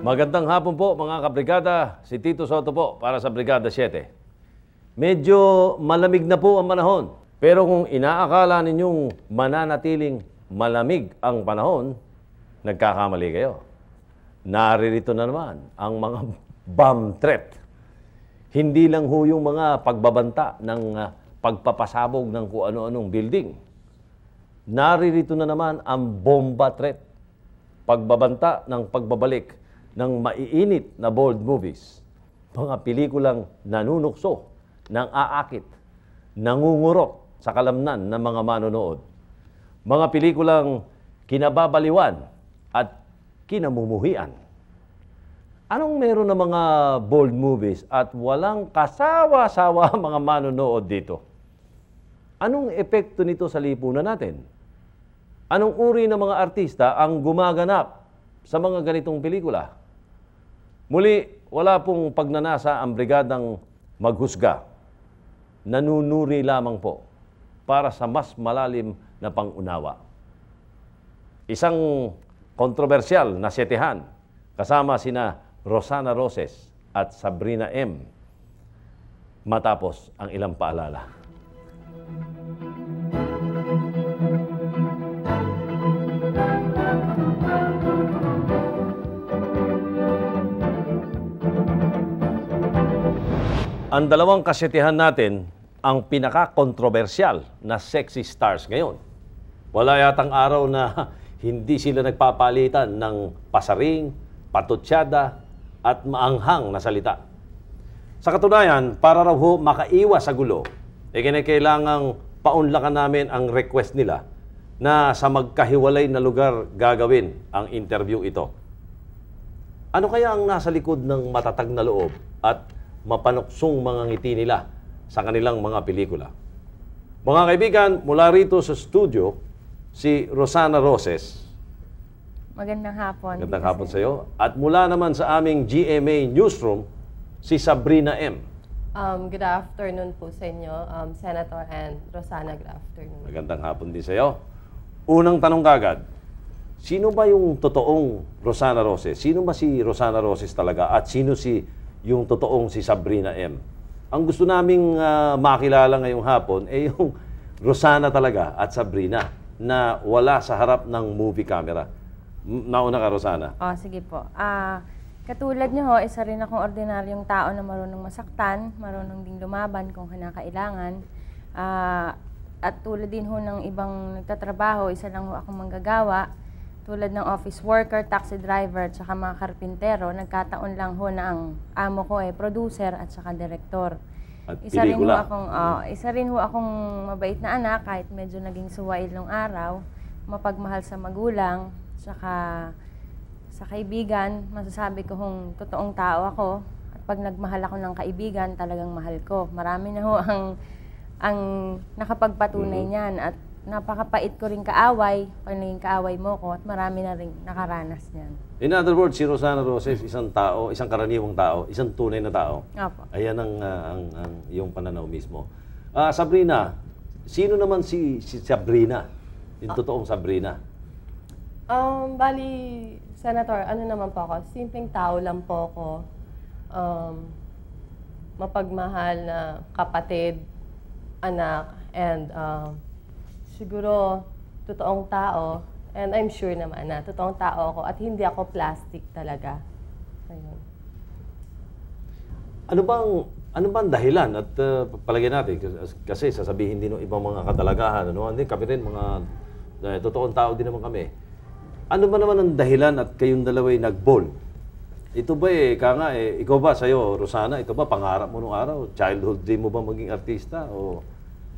Magandang hapon po mga kabrigada, si Tito Soto po para sa Brigada 7. Medyo malamig na po ang panahon, pero kung inaakala ninyong mananatiling malamig ang panahon, nagkakamali kayo. Naririto na naman ang mga bomb threat. Hindi lang ho yung mga pagbabanta ng pagpapasabog ng kung ano-anong building. Naririto na naman ang bomba threat. Pagbabanta ng pagbabalik ng maiinit na bold movies. Mga pelikulang nanunukso, nang aakit, nangungurot sa kalamnan ng mga manonood. Mga pelikulang kinababaliwan at kinamumuhian. Anong meron ng mga bold movies at walang kasawa-sawa mga manonood dito? Anong epekto nito sa lipunan natin? Anong uri ng mga artista ang gumaganap sa mga ganitong pelikula? Muli, wala pong pagnanasa ang brigadang maghusga. Nanunuri lamang po para sa mas malalim na pangunawa. Isang kontrobersyal na setehan kasama sina Rosana Roses at Sabrina M. Matapos ang ilang paalala. Ang dalawang kasetehan natin ang pinaka-kontrobersyal na sexy stars ngayon. Wala yatang araw na hindi sila nagpapalitan ng pasaring, patutsada at maanghang na salita. Sa katunayan, para raw ho makaiwas sa gulo, kinakailangang paunlakan namin ang request nila na sa magkahiwalay na lugar gagawin ang interview ito. Ano kaya ang nasa likod ng matatag na loob at mapanuksong mga ngiti nila sa kanilang mga pelikula? Mga kaibigan, mula rito sa studio, si Rosana Roses. Magandang hapon. Magandang hapon sa iyo. At mula naman sa aming GMA Newsroom, si Sabrina M. Good afternoon po sa inyo, Senator and Rosana, good afternoon. Magandang hapon din sa iyo. Unang tanong kagad, sino ba yung totoong Rosana Roses? Sino ba si Rosana Roses talaga? At sino yung totoong si Sabrina M? Ang gusto naming makilala ngayong hapon ay yung Rosana talaga at Sabrina na wala sa harap ng movie camera. Nauna ka, Rosana. Sige po. Katulad niyo ho, isa rin akong ordinaryong tao na marunong masaktan, marunong ding lumaban kung kinakailangan. At tulad din ho ng ibang nagtatrabaho, isa lang ho akong manggagawa. Tulad ng office worker, taxi driver, at saka mga karpintero, nagkataon lang ho na ang amo ko ay producer at saka director. At Isa pelikula. rin ho akong mabait na anak, kahit medyo naging suwail nung araw, mapagmahal sa magulang, saka sa kaibigan, masasabi ko hong totoong tao ako. At pag nagmahal ako ng kaibigan, talagang mahal ko. Marami na ho ang nakapagpatunay niyan at napakapait ko rin kaaway, pag naging kaaway mo ko, at marami na rin nakaranas niyan. In other words, si Rosana Roses, isang tao, isang karaniwang tao, isang tunay na tao. Opo. Ayan ang iyong pananaw mismo. Sabrina, sino naman si Sabrina? Yung totoong Sabrina? Bali, Senator, ano naman po ako? Simpleng tao lang po ako. Mapagmahal na kapatid, anak, and siguro totoong tao. And I'm sure naman na totoong tao ako at hindi ako plastic talaga. Ayun. Ano bang dahilan? At palagay natin, kasi sasabihin din ng ibang mga katalagahan, hindi kami rin mga totoong tao din naman kami. Ano ba naman ang dahilan at kayong dalawa'y nag-bold? Ito ba ikaw ba sa'yo, Rosana, ito ba pangarap mo nung araw? Childhood dream mo ba maging artista? O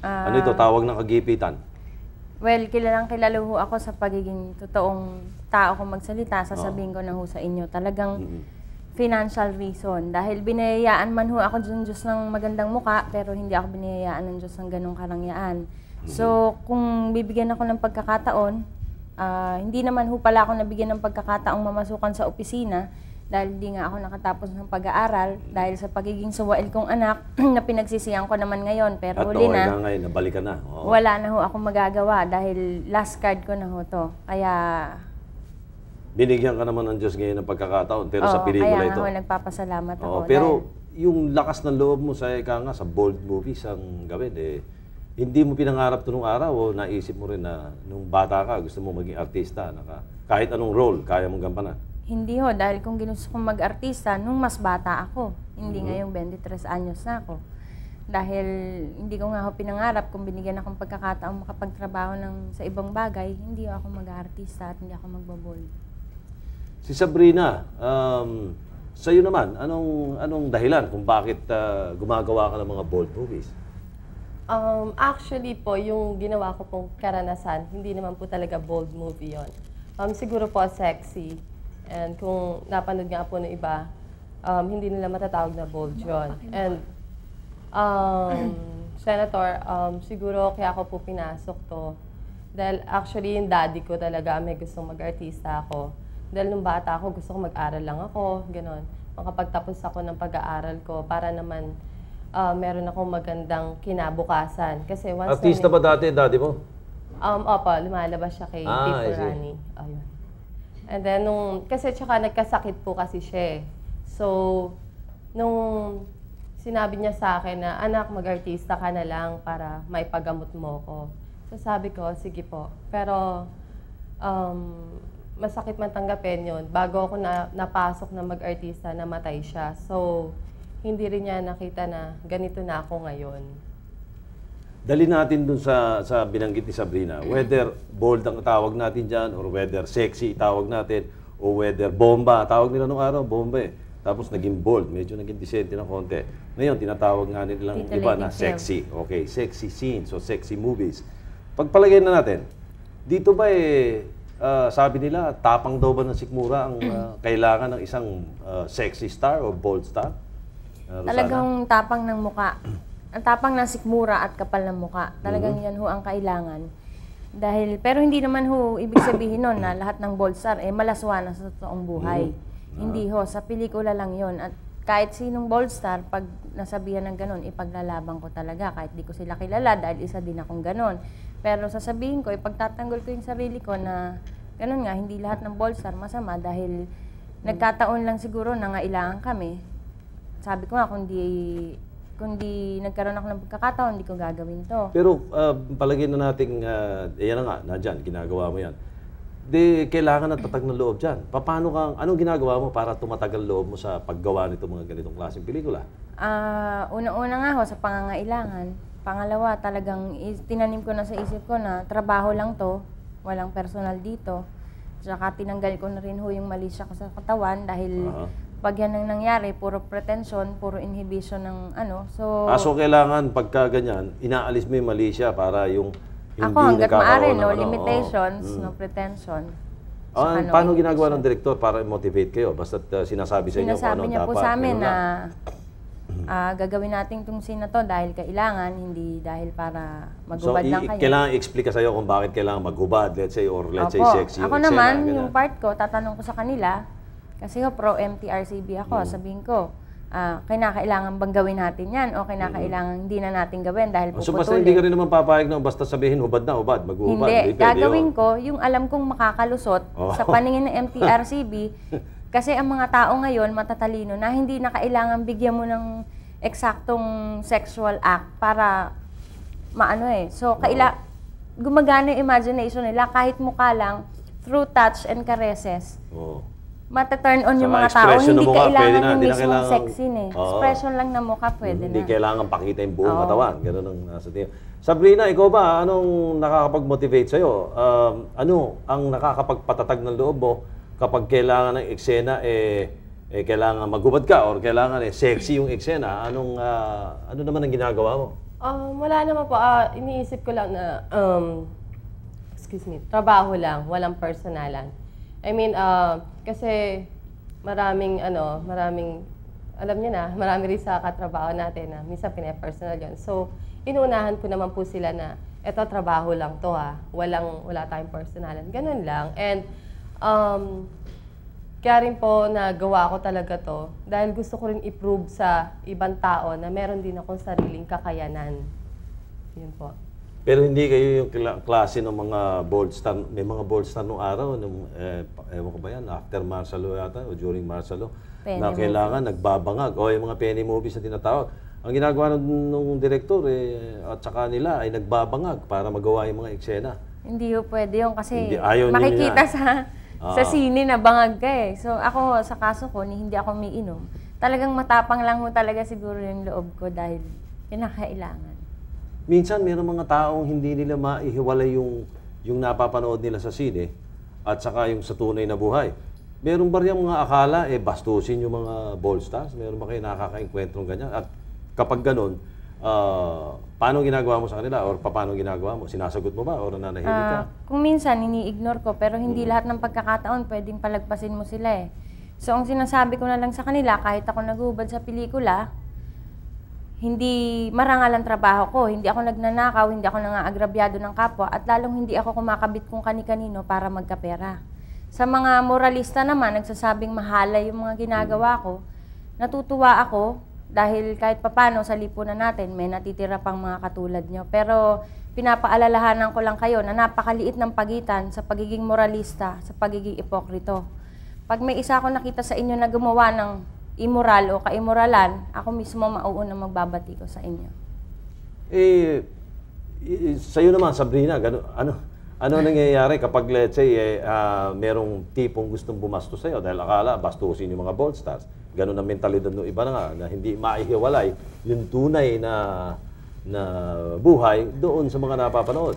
ano ito, tawag ng kagipitan? Well, kilala ho ako sa pagiging totoong tao kung magsalita. Sasabihin ko na ho sa inyo, talagang financial reason. Dahil binayayaan man ho ako ng Diyos ng magandang muka, pero hindi ako binayayaan ng Diyos ng ganong karangyaan. So, kung bibigyan ako ng pagkakataon, hindi naman ho pala ako nabigyan ng pagkakataong mamasukan sa opisina, dahil hindi nga ako nakatapos ng pag-aaral dahil sa pagiging suwail kong anak na pinagsisihan ko naman ngayon. Pero huli na, ngayon, nabalik ka na. Wala na ho akong magagawa dahil last card ko na ho to. Kaya binigyan ka naman ng Diyos ngayon ng pagkakataon, pero sa pelikula kaya ito. nga nagpapasalamat ako. Oo, pero yung lakas ng loob mo sa sa bold movies ang gawin, hindi mo pinangarap to nung araw o naisip mo rin na nung bata ka, gusto mo maging artista, kahit anong role, kaya mong gampanan? Hindi ho, dahil kung ginusto kong mag-artista, nung mas bata ako. Hindi ngayong 23 anyos na ako. Dahil hindi ko nga ho pinangarap kung binigyan akong pagkakataong makapagtrabaho sa ibang bagay, hindi ako mag-artista at hindi ako magbabold. Si Sabrina, sa'yo naman, anong dahilan kung bakit gumagawa ka ng mga bold movies? Actually po, yung ginawa ko pong karanasan, hindi naman po talaga bold movie yon. Siguro po sexy. And kung napanood nga po ng iba, hindi nila matatawag na bold yun. And Senator, siguro kaya ako po pinasok to. Dahil actually yung daddy ko talaga may gustong mag-artista ako. Dahil nung bata ako, gusto ko mag-aral lang ako, gano'n. Makapagtapos ako ng pag-aaral ko para naman meron akong magandang kinabukasan. Kasi once Artista ba dati, daddy mo? Opo, lumalabas siya kay Tito Rani. Ayun. And then, kasi tsaka nagkasakit po kasi siya. So, nung sinabi niya sa akin na, anak, mag-artista ka na lang para maipagamot mo ko. So, sabi ko, sige po. Pero, masakit man tanggapin yun. Bago ako napasok na mag-artista, namatay siya. So, hindi rin niya nakita na ganito na ako ngayon. Dali natin dun sa binanggit ni Sabrina, whether bold ang tawag natin dyan, or whether sexy tawag natin, o whether bomba, tawag nila nung araw, bomba eh. Tapos naging bold, medyo naging disente ng konti. Ngayon, tinatawag nga nilang iba na sexy. Okay, sexy scenes o sexy movies. Pagpalagay na natin, dito ba sabi nila, tapang daw ba ng sikmura ang kailangan ng isang sexy star o bold star? Rosana? Talagang tapang ng muka. Ang tapang ng sikmura at kapal ng muka. Talagang yan ho ang kailangan. Pero hindi naman ho ibig sabihin nun na lahat ng bold star malaswa na sa totoong buhay. Hindi ho, sa pelikula lang yon. At kahit sinong bold star, pag nasabihan ng ganon, ipaglalaban ko talaga. Kahit di ko sila kilala dahil isa din akong ganon. Pero sasabihin ko, ipagtatanggol ko yung sarili ko na ganon nga, hindi lahat ng bold star masama dahil nagkataon lang siguro na ngailangan kami. Sabi ko nga, kung di nagkaroon ako ng pagkakataon, hindi ko gagawin to. Pero palagay na natin, yan na nga, nandyan, ginagawa mo yan. Di kailangan ng tatag ng loob dyan. Anong ginagawa mo para tumatagal loob mo sa paggawa nito mga ganitong klaseng pelikula? Una-una nga ho, sa pangangailangan. Pangalawa, talagang tinanim ko na sa isip ko na trabaho lang to, walang personal dito. Tsaka tinanggal ko na rin ho yung mali siya ko sa katawan dahil pag yan ang nangyari, puro pretension, puro inhibition ng So kailangan pagka ganyan, inaalis mo yung mali siya para yung hindi ako, hanggat maaari, no ng limitations, no pretension. Paano ginagawa ng direktor para i-motivate kayo? Basta sinasabi sa inyo kung ano Sinasabi niya dapat. po sa amin na gagawin natin itong scene na to dahil kailangan, hindi dahil para maghubad lang kayo. Kailangan i-explica sa'yo kung bakit kailangan maghubad, let's say, or let's say sexy. Ako naman, yung part ko, tatanong ko sa kanila, kasi pro MTRCB ako, sabihin ko, kinakailangan bang gawin natin yan o kinakailangan hindi na natin gawin dahil puputulin. So basta hindi ka rin naman papayag na basta sabihin hubad na hubad, maghuhubad. Hindi, gagawin ko yung alam kong makakalusot sa paningin ng MTRCB kasi ang mga tao ngayon matatalino na hindi na kailangan bigyan mo ng eksaktong sexual act para So, gumagana yung imagination nila kahit mukha lang through touch and caresses. Mata-turn on yung mga tao. Hindi kailangan yung mismong sexy expression lang na mukha, pwede na. Hindi kailangan pakita yung buong katawan. Ganun ang nasa tingin. Sabrina, ikaw ba? Anong nakakapag-motivate sa'yo? Ano ang nakakapagpatatag ng loob mo kapag kailangan ng eksena, kailangan maghubad ka or kailangan sexy yung eksena? Ano naman ang ginagawa mo? Wala naman po. Iniisip ko lang na, trabaho lang, walang personalan. I mean, kasi maraming, alam niyo na, marami rin sa katrabaho natin na minsan pinapersonal yun. So, inuunahan ko naman po sila na, eto, trabaho lang to wala tayong personalan. Ganun lang. And, kaya rin po nagawa ko talaga to dahil gusto ko rin i-prove sa ibang tao na meron din akong sariling kakayanan. Yun po. Pero hindi kayo yung klase ng mga bold star. May mga bold star nung araw, ewan ko ba yan, after martial law yata, o during martial law, na kailangan nagbabangag. O yung mga penny movies na tinatawag. Ang ginagawa nung director at saka nila ay nagbabangag para magawa yung mga eksena. Hindi ho pwede yun kasi ayaw makikita sa sine na bangag ka eh. So ako, sa kaso ko, hindi ako umiinom. Talagang matapang lang ho talaga siguro yung loob ko dahil kinakailangan. Minsan, mayroong mga taong hindi nila maihiwalay yung napapanood nila sa sine at saka yung sa tunay na buhay. Meron ba riyang mga akala, bastusin yung mga ball stars? Meron ba kayo nakaka-enkwentro ganyan? At kapag ganun, paano ginagawa mo sa kanila? Or paano ginagawa mo? Sinasagot mo ba? Or nanahimik ka? Kung minsan, ini-ignore ko, pero hindi lahat ng pagkakataon pwedeng palagpasin mo sila eh. So, ang sinasabi ko na lang sa kanila, kahit ako naghubad sa pelikula, hindi marangal ang trabaho ko, hindi ako nagnanakaw, hindi ako nangaagrabyado ng kapwa, at lalong hindi ako kumakabit kung kani-kanino para magkapera. Sa mga moralista naman, nagsasabing mahalay yung mga ginagawa ko, natutuwa ako dahil kahit papano sa lipunan natin, may natitira pang mga katulad nyo. Pero pinapaalalahanan ko lang kayo na napakaliit ng pagitan sa pagiging moralista, sa pagiging ipokrito. Pag may isa ako nakita sa inyo na gumawa ng immoral o kaimoralan, ako mismo mauuna magbabati ko sa inyo. Sa'yo naman, Sabrina, ano nangyayari kapag, let's say, merong tipong gustong bumastos sa'yo dahil akala bastusin yung mga bold stars? Ganun ang mentalidad ng iba na hindi maihiwalay yung tunay na buhay doon sa mga napapanood.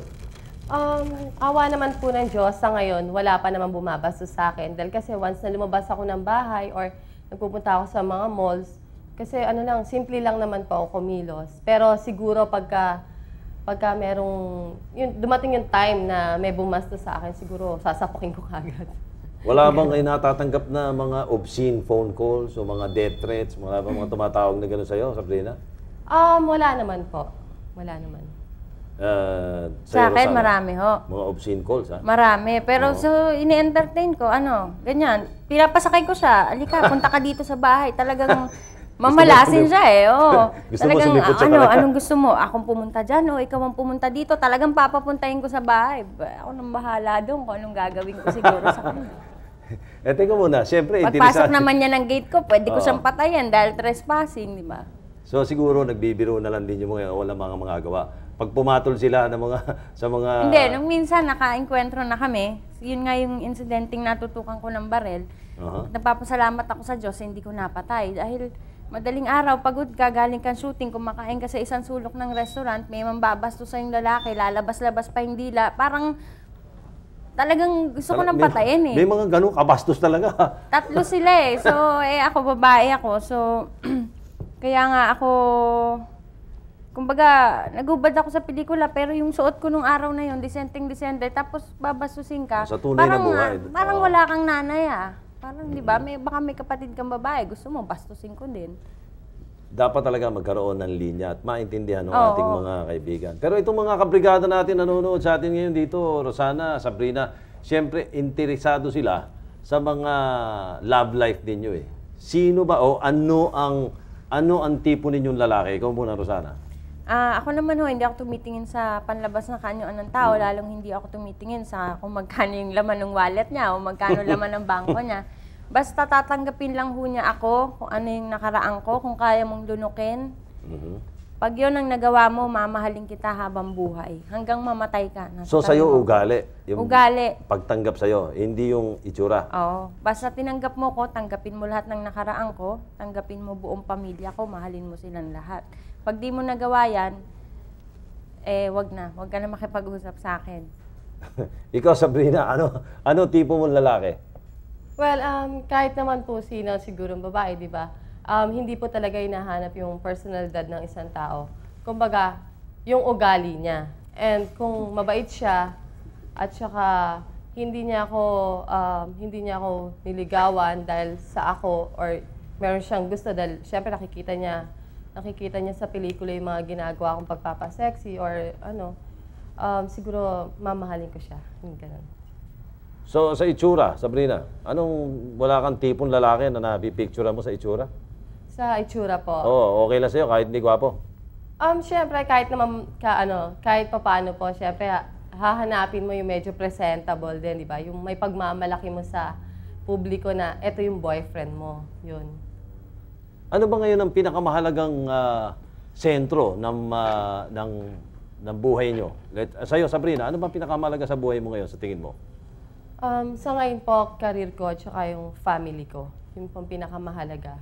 Awa naman po ng Diyos sa ngayon, wala pa naman bumabastos sa akin. Dahil kasi once na lumabas ako ng bahay or nagpupunta ako sa mga malls, kasi simple lang naman po ako kumilos. Pero siguro pagka merong, dumating yung time na may bumastos sa akin, siguro sasapukin ko kagad. Wala bang kayo natatanggap na mga obscene phone calls o mga death threats? Wala bang mga tumatawag na gano'n sa'yo, Sabrina? Wala naman po. Wala naman. Sa akin, marami ho. Mga obscene calls, ha? Marami. Pero so, ini-entertain ko, ganyan. Pinapasakay ko siya. Alika, punta ka dito sa bahay. Talagang mamalasin siya eh. Oo. Talagang, anong gusto mo? Akong pumunta dyan o ikaw ang pumunta dito. Talagang papapuntahin ko sa bahay. Ako nang bahala doon kung anong gagawin ko siguro sa kanya. Teka muna, siyempre, pagpasok naman niya ng gate ko, pwede ko siyang patayan dahil trespassing, di ba? So siguro nagbibiro na lang din yung mga wala mga magagawa. Pag pumatol sila sa mga... Hindi, nung minsan naka-enkwentro na kami, yun nga yung incidenting natutukan ko ng barel. Nagpapasalamat ako sa Diyos, hindi ko napatay. Dahil madaling araw, pagod ka, galing kang shooting, kumakain ka sa isang sulok ng restaurant, may mambabasto sa yung lalaki, lalabas-labas pa yung dila. Parang talagang gusto ko nang patayin eh. May mga ganun kabastos talaga. Tatlo sila eh. So, ako babae ako. So, kaya nga ako... Kumbaga, nagubad ako sa pelikula, pero yung suot ko nung araw na yun, disenteng-disente, tapos babasusin ka. Sa tunay na buhay. Parang wala kang nanay ah. Parang, di ba, baka may kapatid kang babae, gusto mo, bastusin ko din. Dapat talaga magkaroon ng linya at maintindihan ng ating mga kaibigan. Pero itong mga kabrigada natin nanonood sa atin ngayon dito, Rosana, Sabrina, siyempre, interesado sila sa mga love life ninyo eh. Sino ba o ano ang tipo ninyong lalaki? Ikaw muna, Rosana. Ako naman hindi ako tumitingin sa panlabas na kanyoan ng tao, lalong hindi ako tumitingin sa kung magkano yung laman ng wallet niya o magkano laman ng bangko niya. Basta tatanggapin lang ho niya ako kung ano yung nakaraan ko, kung kaya mong lunukin. Pag yun ang nagawa mo, mamahalin kita habang buhay. Hanggang mamatay ka. So sa'yo ugali? Yung ugali. Pagtanggap sa'yo, hindi yung itsura? Oo. Basta tinanggap mo ko, tanggapin mo lahat ng nakaraan ko, tanggapin mo buong pamilya ko, mahalin mo silang lahat. Pag di mo nagawa yan, wag na. Wag ka na makipag-usap sa akin. Ikaw, Sabrina, ano tipo mong lalaki? Well, kahit naman po sino siguro babae, di ba? Hindi po talaga hinahanap yung personalidad ng isang tao. Kumbaga, yung ugali niya. And kung mabait siya, at saka hindi niya ako niligawan dahil sa ako, or meron siyang gusto dahil syempre nakikita niya sa pelikula yung mga ginagawa kong pagpapasexy or siguro mamahalin ko siya. Ganun. So, sa itsura, Sabrina, wala kang tipong lalaki na napipicture mo sa itsura? Sa itsura po. Oo, okay lang sa'yo kahit hindi gwapo? Siyempre, kahit papaano po, siyempre, hahanapin mo yung medyo presentable din, di ba? Yung may pagmamalaki mo sa publiko na eto yung boyfriend mo. Yun. Ano ba ngayon ang pinakamahalagang sentro ng buhay nyo? Sa'yo, Sabrina, ano ba pinakamahalaga sa buhay mo ngayon sa tingin mo? Sa ngayon po, career ko, tsaka yung family ko. Yun po ang pinakamahalaga.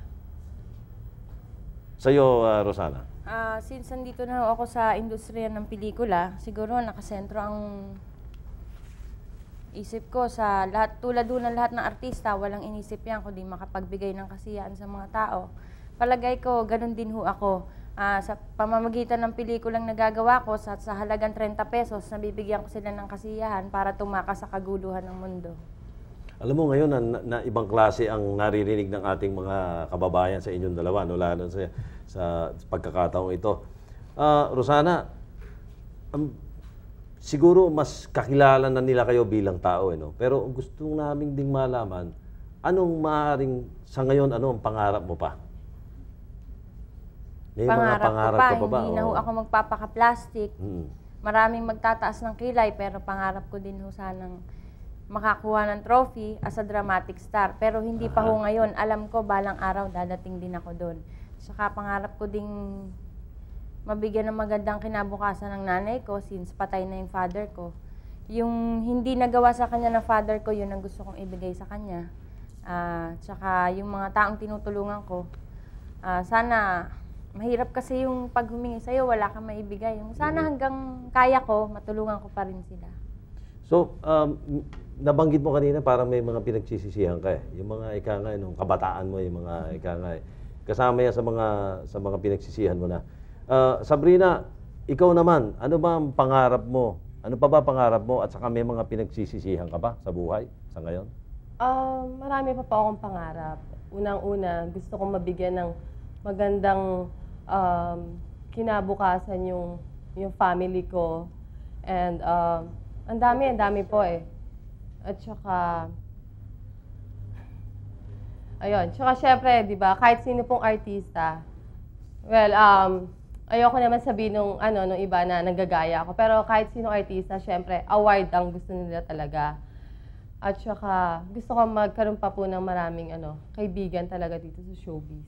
Sa'yo, Rosana? Since nandito na ako sa industriya ng pelikula, siguro nakasentro ang isip ko sa lahat, tulad doon ng lahat ng artista, walang inisip yan kundi makapagbigay ng kasiyahan sa mga tao. Palagay ko, ganun din ho ako. Sa pamamagitan ng pelikulang nagagawa ko, sa halagang 30 pesos, nabibigyan ko sila ng kasiyahan para tumakas sa kaguluhan ng mundo. Alam mo ngayon na ibang klase ang naririnig ng ating mga kababayan sa inyong dalawa, no? Lalo sa pagkakataong ito. Rosana, siguro mas kakilala na nila kayo bilang tao, no? Pero gusto namin ding malaman, anong maaaring sa ngayon, ano ang pangarap mo pa? May mga pangarap ka pa ba? Hindi na ho ako magpapaka-plastic. Maraming magtataas ng kilay, pero pangarap ko din ho sanang makakuha ng trophy as a dramatic star. Pero hindi pa ho ngayon. Alam ko, balang araw, dadating din ako doon. Saka pangarap ko ding mabigyan ng magandang kinabukasan ng nanay ko since patay na yung father ko. Yung hindi nagawa sa kanya ng father ko, yun ang gusto kong ibigay sa kanya. Tsaka yung mga taong tinutulungan ko, sana, mahirap kasi yung pag humingi sa'yo, wala kang maibigay. Yung sana hanggang kaya ko, matulungan ko pa rin sila. So, nabanggit mo kanina parang may mga pinagsisisihan ka eh. Yung mga ikangay, nung kabataan mo, yung mga ikangay. Kasama yan sa mga pinagsisihan mo na. Sabrina, ikaw naman, ano ba ang pangarap mo? Ano pa ba pangarap mo? At saka may mga pinagsisisihan ka ba sa buhay sa ngayon? Marami pa po akong pangarap. Unang-una, gusto kong mabigyan ng magandang kinabukasan yung family ko. And ang dami po eh. At saka, ayun. Tsaka syempre, di ba, kahit sino pong artista, well, ayoko naman sabihin nung iba na nanggagaya ako. Pero kahit sino artista, syempre, award ang gusto nila talaga. At saka, gusto ko magkaroon pa po ng maraming kaibigan talaga dito sa showbiz.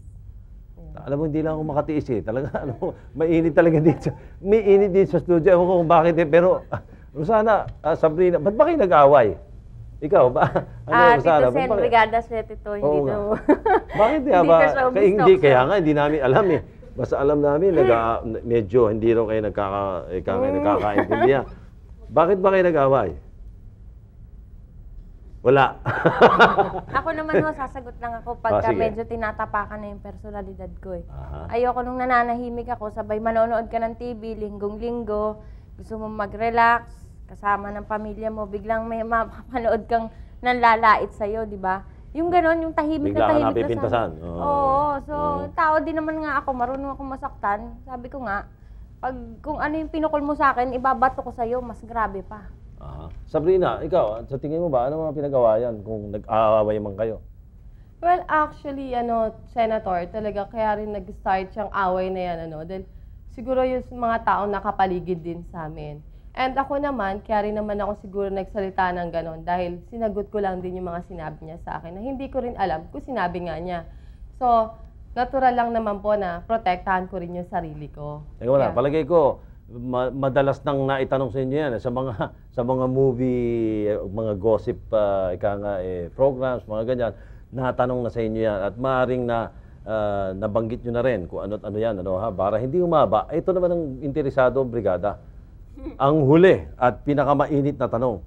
Yeah. Alam mo, hindi lang ako makatiis eh. Talaga, mainit talaga dito. May init dito sa studio. Ewan ko kung bakit eh. Pero, Rosana, Sabrina, ba't ba kayo nag-away? Ikaw ba? Tito Sen, Brigada 7 ito, hindi na. Bakit nga ba? Kaya nga, hindi namin alam eh. Basta alam namin, medyo hindi raw kayo nagkakaintindihan. Bakit ba kayo nag-away? Wala. Ako naman sasagot lang ako pagka medyo tinatapakan na yung personalidad ko eh. Ayoko nung nananahimik ako, sabay manonood ka ng TV, linggong-linggo, gusto mo mag-relax, kasama ng pamilya mo, biglang may mapapanood kang nanlalait sa'yo, di ba? Yung gano'n, yung tahimik na tahimik na napipintasan. Oo, so tao din naman nga ako, marunong akong masaktan. Sabi ko nga, kung ano yung pinukol mo sa akin, ibabato ko sa'yo, mas grabe pa. Sabrina, ikaw, sa tingin mo ba, ano mga pinagawayan kung nag-aaway man kayo? Well, actually, Senator, talaga kaya rin nag-start siyang away na yan, dahil siguro yung mga taong nakapaligid din sa amin. And ako naman, kaya rin naman ako siguro nagsalita ng ganon dahil sinagot ko lang din yung mga sinabi niya sa akin na hindi ko rin alam kung sinabi nga niya. So, natural lang naman po na protektahan ko rin yung sarili ko. Teka wala, palagay ko, madalas nang naitanong sa inyo yan sa mga movie, mga gossip programs, mga ganyan, natanong na sa inyo yan at maaaring nabanggit nyo na rin kung ano yan, para hindi umaba. Ito naman ang interesado, Brigada. Ang huli at pinakamainit na tanong.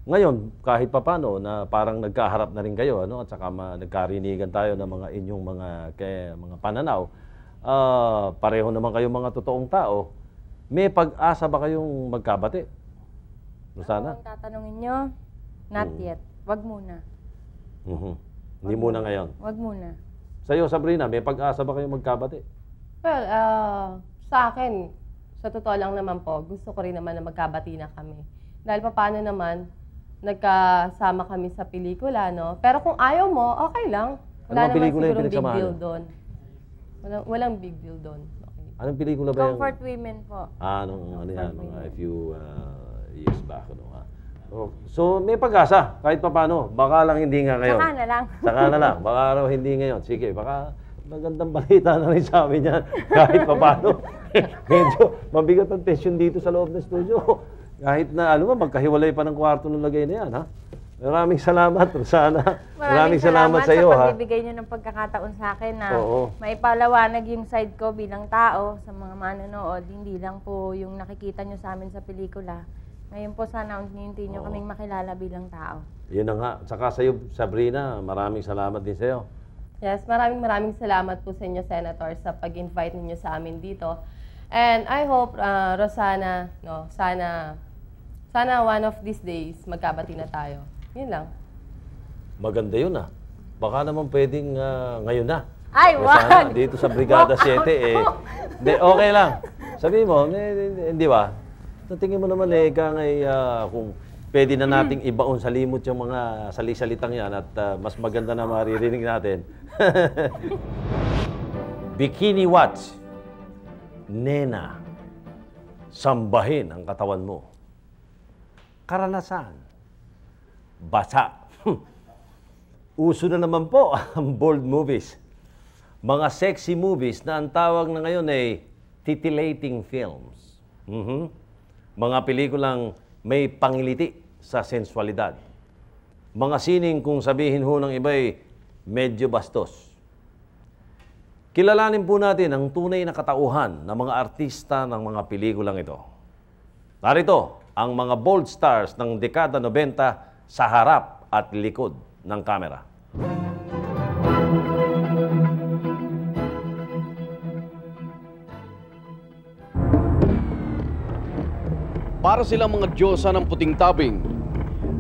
Ngayon, kahit papano na parang nagkaharap na rin kayo, at saka nagkarinigan tayo ng mga inyong mga pananaw, pareho naman kayo mga totoong tao. May pag-asa ba kayong magkabati? Rosana? Kung tatanungin nyo, not yet. Wag muna. Hindi muna ngayon. Wag muna. Sa'yo, Sabrina, may pag-asa ba kayong magkabati? Well, sa akin, sa totoo lang naman po, gusto ko rin naman na magkabati na kami. Dahil paano naman, nagkasama kami sa pelikula, Pero kung ayaw mo, okay lang. Wala naman sigurong big deal doon. Walang big deal doon. Okay. Anong pelikula ba yung... Comfort Women po. Ano yan, Comfort mga a few years back. Ano, so, may pag-asa, kahit pa paano. Baka lang hindi nga ngayon. Saka na lang. Saka na lang. Baka raw hindi ngayon. Sige, baka magandang balita na rin sa amin yan. Kahit pa paano. Medyo mabigat ang tension dito sa loob ng studio. Kahit na, magkahiwalay pa ng kwarto ng lagay na yan, ha? Maraming salamat, Rosana. Maraming salamat sa iyo, ha? pagbibigay niyo ng pagkakataon sa akin na Oo. maipalawanag yung side ko bilang tao sa mga manonood. Hindi lang po yung nakikita niyo sa amin sa pelikula. Ngayon po sana unti-unti niyo kaming makilala bilang tao. Yun na nga. Saka sa iyo, Sabrina, maraming salamat din sa iyo. Yes, maraming salamat po sa inyo, Senator, sa pag-invite ninyo sa amin dito. And I hope, Rosana, sana one of these days magkabati na tayo. Yun lang. Maganda yun, ah. Baka naman pwedeng ngayon na. Ay, Rosana, wag! dito sa Brigada 7, Hindi, okay lang. Sabihin mo, hindi ba? Tingin mo naman, kung pwede na nating ibaon sa limot yung mga sali-salitang yan at mas maganda na maririnig natin. Bikini Watch. Nena, sambahin ang katawan mo. Karanasan. Basa. Uso na naman po ang bold movies. Mga sexy movies na ang tawag na ngayon ay titillating films. Mga pelikulang may pangiliti sa sensualidad. Mga sining kung sabihin ho ng iba'y medyo bastos. Kilalanin po natin ang tunay na katauhan ng mga artista ng mga pelikulang ito. Narito ang mga bold stars ng dekada 90 sa harap at likod ng kamera. Para silang mga diyosa ng puting tabing,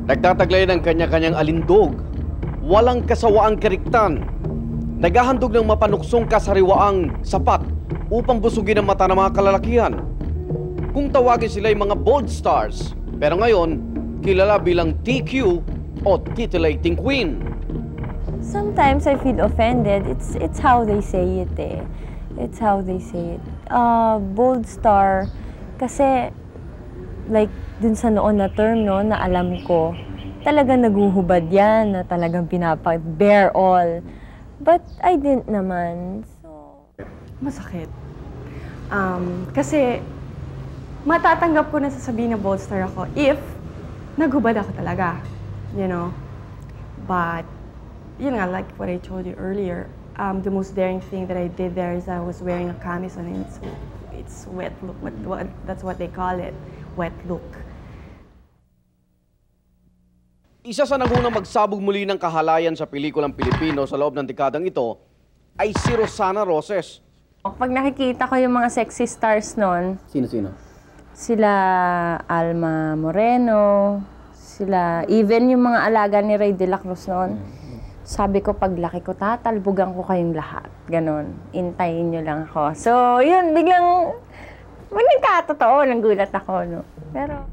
nagtataglay ng kanya-kanyang alindog, walang kasawaang keriktan, naghahandog ng mapanuksong kasariwaang sapat upang busugin ang mata ng mga kalalakihan. Kung tawagin sila ay mga bold stars, pero ngayon, kilala bilang TQ o titillating queen. Sometimes I feel offended. It's how they say it eh. It's how they say it. Bold star, kasi like dun sa noon na term no, na alam ko, talagang naguhubad yan, na talagang bear all. But I didn't naman. So... Masakit. Kasi matatanggap ko na sasabihin na bold star ako if naghubad ako talaga, you know. But, yun nga, like what I told you earlier, the most daring thing that I did there is I was wearing a camisole and it's wet look. That's what they call it, wet look. Isa sa nangunang magsabog muli ng kahalayan sa pelikulang Pilipino sa loob ng dekadang ito ay si Rosana Roses. Pag nakikita ko yung mga sexy stars nun, Sino-sino? sila Alma Moreno, sila, even yung mga alaga ni Ray de la Cruz noon, sabi ko, paglaki ko, tatalbugan ko kayong lahat. Ganon. Intayin nyo lang ako. So, yun, biglang, nagkatotoo, nanggulat ako, no? Pero...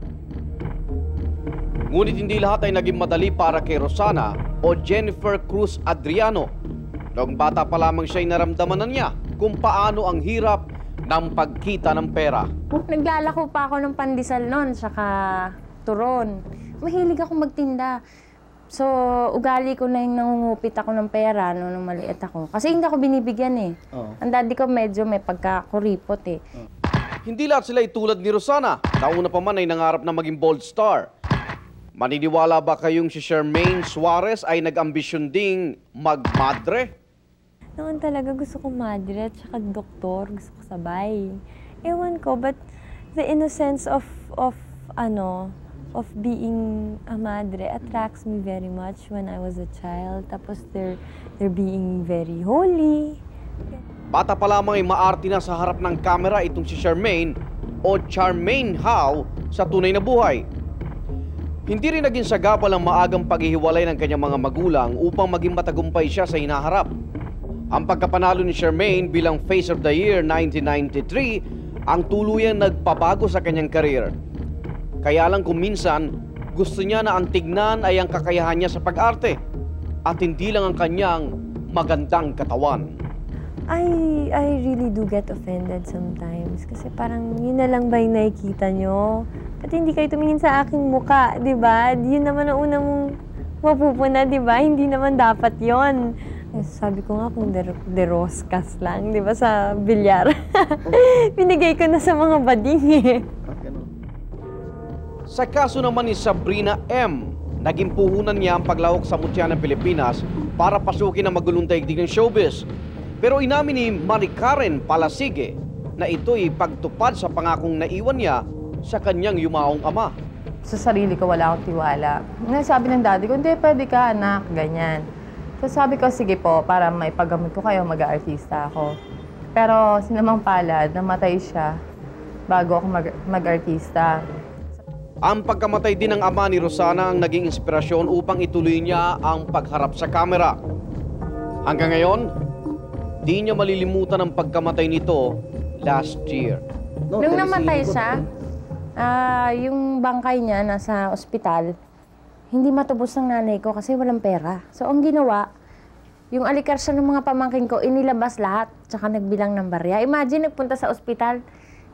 Ngunit hindi lahat ay naging madali para kay Rosana o Jennifer Cruz Adriano. Noong bata pa lamang siya'y naramdaman na niya kung paano ang hirap ng pagkita ng pera. Naglalako pa ako ng pandesal noon, saka turon. Mahilig ako magtinda. So, ugali ko na yung nangungupit ako ng pera nung maliit ako. Kasi hindi ako binibigyan eh. Ang daddy ko medyo may pagkakuripot eh. Hindi lahat sila ay tulad ni Rosana. Nauna pa man ay nangarap na maging bold star. Maniniwala ba kayong si Charmaine Suarez ay nag-ambisyon ding magmadre? Noon talaga gusto ko madre at saka doktor, gusto ko sabay. Ewan ko, but the innocence of being a madre attracts me very much when I was a child. Tapos they're being very holy. Bata pa lamang ay maarte na sa harap ng kamera itong si Charmaine o Charmaine How sa tunay na buhay. Hindi rin naging sagabal ang maagang paghihiwalay ng kanyang mga magulang upang maging matagumpay siya sa hinaharap. Ang pagkapanalo ni Charmaine bilang Face of the Year 1993 ang tuluyang nagpabago sa kanyang career. Kaya lang kung minsan, gusto niya na ang tignan ay ang kakayahan niya sa pag-arte at hindi lang ang kanyang magandang katawan. I really do get offended sometimes. Kasi parang yun na lang ba yung nakikita nyo? Pati hindi kayo tumingin sa aking muka, di ba? Yun naman ang una mong mapupuna, di ba? Hindi naman dapat yon. Sabi ko nga kung deroskas lang, di ba, sa bilyar. Binigay ko na sa mga bading eh. Sa kaso naman ni Sabrina M., naging puhunan niya ang paglahok sa mutya ng Pilipinas para pasukin ang magulong daigdig ng showbiz. Pero inamin ni Maricaren Palasige na ito'y pagtupad sa pangakong naiwan niya sa kanyang yumaong ama. Sa sarili ko, wala akong tiwala. Sabi ng daddy ko, hindi, pwede ka, anak, ganyan. So sabi ko, sige po, para maipagamot ko kayo, mag-aartista ako. Pero sinamang palad, namatay siya bago ako mag-artista. Ang pagkamatay din ng ama ni Rosana ang naging inspirasyon upang ituloy niya ang pagharap sa kamera. Hanggang ngayon, di niya malilimutan ang pagkamatay nito last year. Nung namatay siya, yung bangkay niya nasa ospital, hindi matubos ng nanay ko kasi walang pera. So ang ginawa, yung alikarsa ng mga pamangkin ko, inilabas lahat, tsaka nagbilang ng barya. Imagine, nagpunta sa ospital,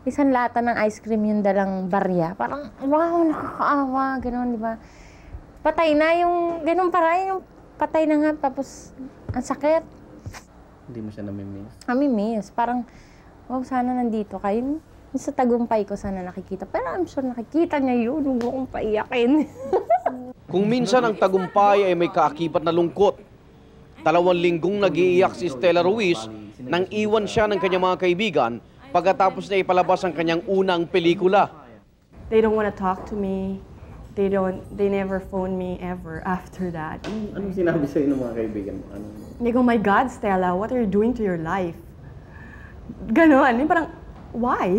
isang lata ng ice cream yung dalang barya. Parang, wow, nakakaawa, gano'n, di ba? Patay na yung, gano'n parang, yung patay na nga, tapos, ang sakit. Hindi mo siya namimiss? Namimiss. Parang, wow, sana nandito kayo. Sa tagumpay ko sana nakikita. Pero I'm sure nakikita niya yun, huwag akong paiyakin. Kung minsan ang tagumpay ay may kaakibat na lungkot, 2 linggong nag-iiyak si Stella Ruiz nang iwan siya ng kanyang mga kaibigan pagkatapos na ipalabas ang kanyang unang pelikula. They don't want to talk to me. They never phone me ever after that. Anong sinabi sa'yo ng mga kaibigan mo? They go, my God, Stella, what are you doing to your life? Ganon. Yung parang, why?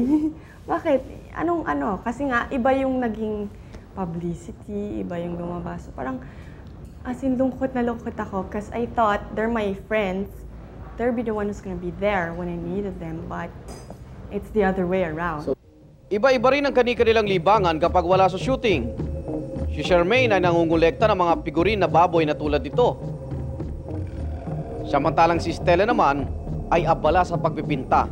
Bakit? Anong Kasi nga, iba yung naging publicity, iba yung lumabas. So parang, as in, lungkot na lungkot ako because I thought they're my friends. They'll be the one who's gonna be there when I needed them. But it's the other way around. Iba-iba rin ang kanilang libangan kapag wala sa shooting. Si Charmaine ay nangungulekta ng mga figurin na baboy na tulad nito. Samantalang si Stella naman ay abala sa pagpipinta.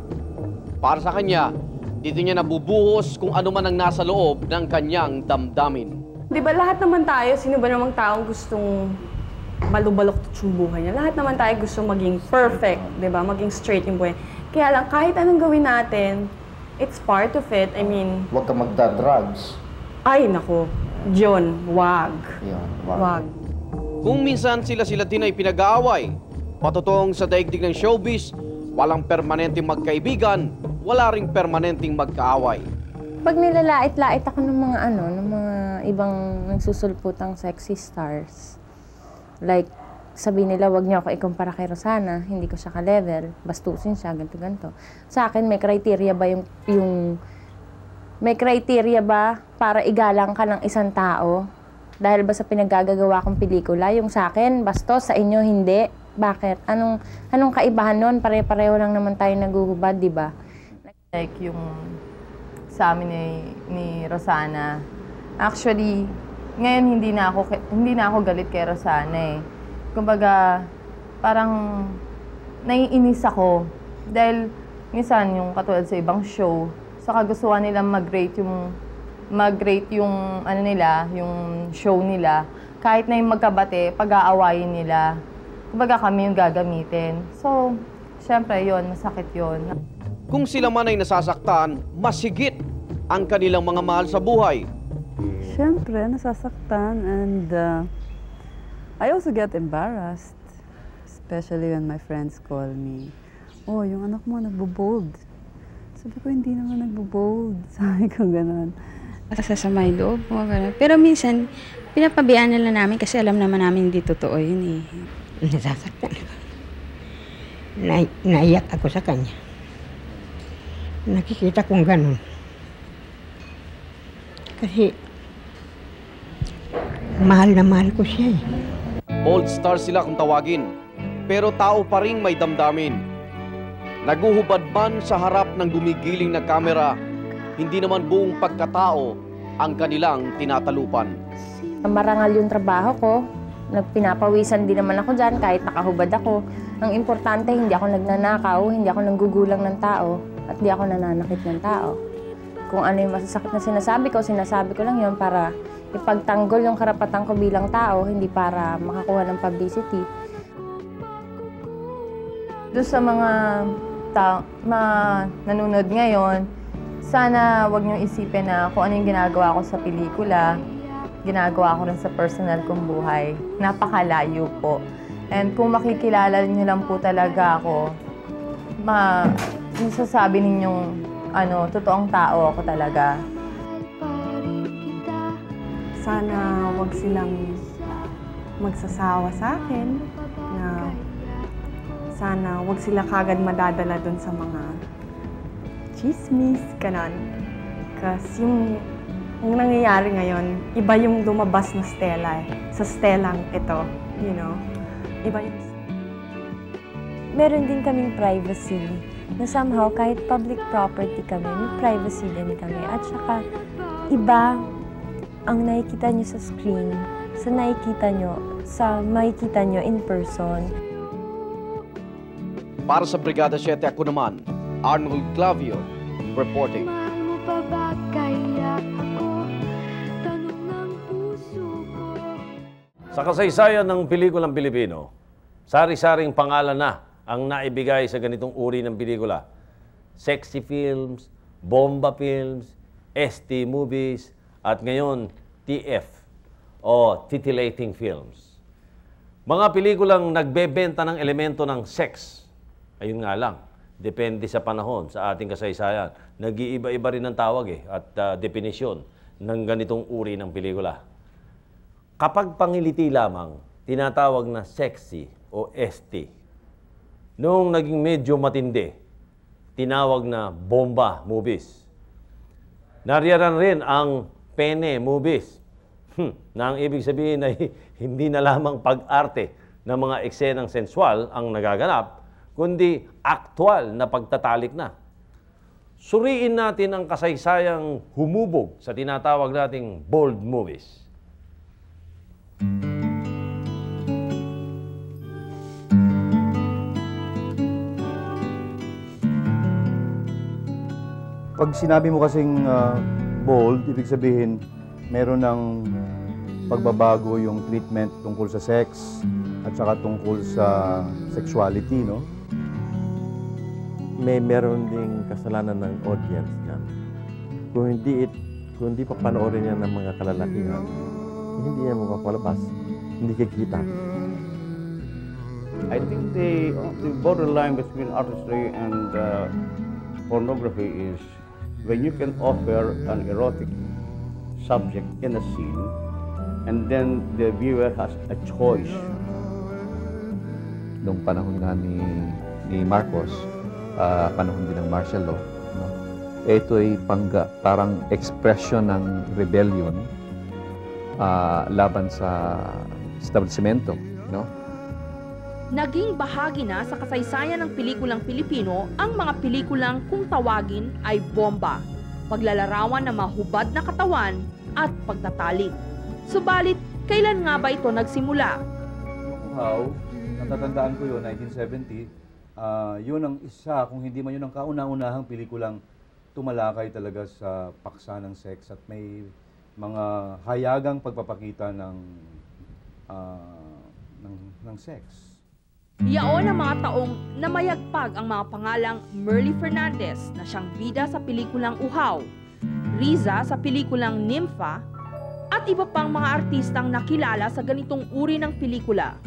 Para sa kanya, dito niya nabubuhos kung ano man ang nasa loob ng kanyang damdamin. Di ba lahat naman tayo, sino ba namang taong gustong malubalok yung buhay niya? Lahat naman tayo gusto maging perfect, di ba? Maging straight yung buhay. Kaya lang, kahit anong gawin natin, it's part of it. I mean... Huwag ka magda-drugs. Ay, nako. John, wag. Yun, Wag. Kung minsan sila din ay pinag-aaway, patutong sa daigdig ng showbiz, walang permanenteng magkaibigan, wala ring permanenteng magkaaway. Pag nilalait-lait ako ng mga ng mga ibang nagsusulputang sexy stars, like, sabi nila, wag niyo ako ikumpara kay Rosana, hindi ko siya ka-level, bastusin siya, ganito-ganito. Sa akin, may criteria ba may criteria ba para igalang ka ng isang tao? Dahil ba sa pinaggagawa kong pelikula, yung sa akin, bastos, sa inyo, hindi? Bakit? Anong kaibahan nun? Pare-pareho lang naman tayo naguhubad, di ba? Like yung sa amin ni Rosana, actually, ngayon hindi na ako galit kay Rosana eh. Kumbaga, parang naiinis ako dahil minsan yung katulad sa ibang show, sa kagustuhan nila mag-rate yung yung show nila, kahit na yung magkabate, pag-aawayin nila. Kumbaga kami yung gagamitin. So, syempre yun, masakit yun. Kung sila man ay nasasaktan, mas higit ang kanilang mga mahal sa buhay. Siyempre, nasasaktan and I also get embarrassed, especially when my friends call me, oh, yung anak mo nagbo-bold. Sabi ko, hindi naman nagbo-bold. Sabi ko, gano'n. Sasama yung loob mo, gano'n. Pero minsan, pinapabiyaan na lang namin kasi alam naman namin hindi totoo yun eh. Nasasaktan ako. Naiyak ako sa kanya. Nakikita kong gano'n. Kasi, mahal na mahal ko siya eh. Bold star sila kung tawagin, pero tao pa rin may damdamin. Naguhubad man sa harap ng gumigiling na kamera, hindi naman buong pagkatao ang kanilang tinatalupan. Marangal yung trabaho ko, nagpinapawisan din naman ako dyan kahit nakahubad ako. Ang importante, hindi ako nagnanakaw, hindi ako nanggugulang ng tao, at hindi ako nananakit ng tao. Kung ano yung masasakit na sinasabi ko lang yun para ipagtanggol yung karapatan ko bilang tao, hindi para makakuha ng publicity. Doon sa mga nanonood ngayon, sana wag niyong isipin na kung ano yung ginagawa ko sa pelikula, ginagawa ko rin sa personal kong buhay. Napakalayo po. And kung makikilala niyo lang po talaga ako, masasabi ninyong totoong tao ako talaga. Sana wag silang magsasawa sa akin, na sana wag sila kagad madadala dun sa mga chismis, ganon. Kasi yung nangyayari ngayon, iba yung lumabas na Stella sa Stellang ito, you know? Iba yung... Meron din kaming privacy na somehow kahit public property kami, may privacy din kami. At saka iba ang nakikita nyo sa screen sa makikita nyo in person. Para sa Brigada 7, ako naman, Arnold Clavio, reporting. Sa kasaysayan ng pelikulang Pilipino, sari-saring pangalan na ang naibigay sa ganitong uri ng pelikula. Sexy films, bomba films, ST movies, at ngayon, TF o titillating films. Mga pelikulang nagbebenta ng elemento ng sex. Ayun nga lang, depende sa panahon, sa ating kasaysayan. Nag-iiba-iba rin ang tawag at definisyon ng ganitong uri ng pelikula. Kapag pangiliti lamang, tinatawag na sexy o ST. Noong naging medyo matindi, tinawag na bomba movies. Nariyaran rin ang pene movies, na ang ibig sabihin ay hindi na lamang pag-arte ng mga eksenang sensual ang nagaganap, kundi aktwal na pagtatalik na. Suriin natin ang kasaysayang humubog sa tinatawag nating bold movies. Pag sinabi mo kasing bold, ibig sabihin meron ng pagbabago yung treatment tungkol sa sex at saka tungkol sa sexuality, no? Meron ding kasalanan ng audience yan. Kung hindi pa panoorin yan ng mga kalalakihan, hindi yan makapalabas, hindi kikita. I think the borderline between artistry and pornography is when you can offer an erotic subject in a scene and then the viewer has a choice. Noong panahon nga ni Marcos, panahon din ng martial law, no? Ito ay parang expression ng rebellion laban sa establishmento, no? Naging bahagi na sa kasaysayan ng pelikulang Pilipino ang mga pelikulang kung tawagin ay bomba, paglalarawan ng mahubad na katawan at pagtatalik. Subalit, kailan nga ba ito nagsimula? Yung Uhaw, natatandaan ko yun, 1970, yun ang isa, kung hindi man yun ang kauna-unahang pelikulang tumalakay talaga sa paksa ng sex at may mga hayagang pagpapakita ng sex. Yaon ang mga taong namayagpag ang mga pangalang Merly Fernandez na siyang bida sa pelikulang Uhaw, Riza sa pelikulang Nympha, at iba pang mga artistang nakilala sa ganitong uri ng pelikula.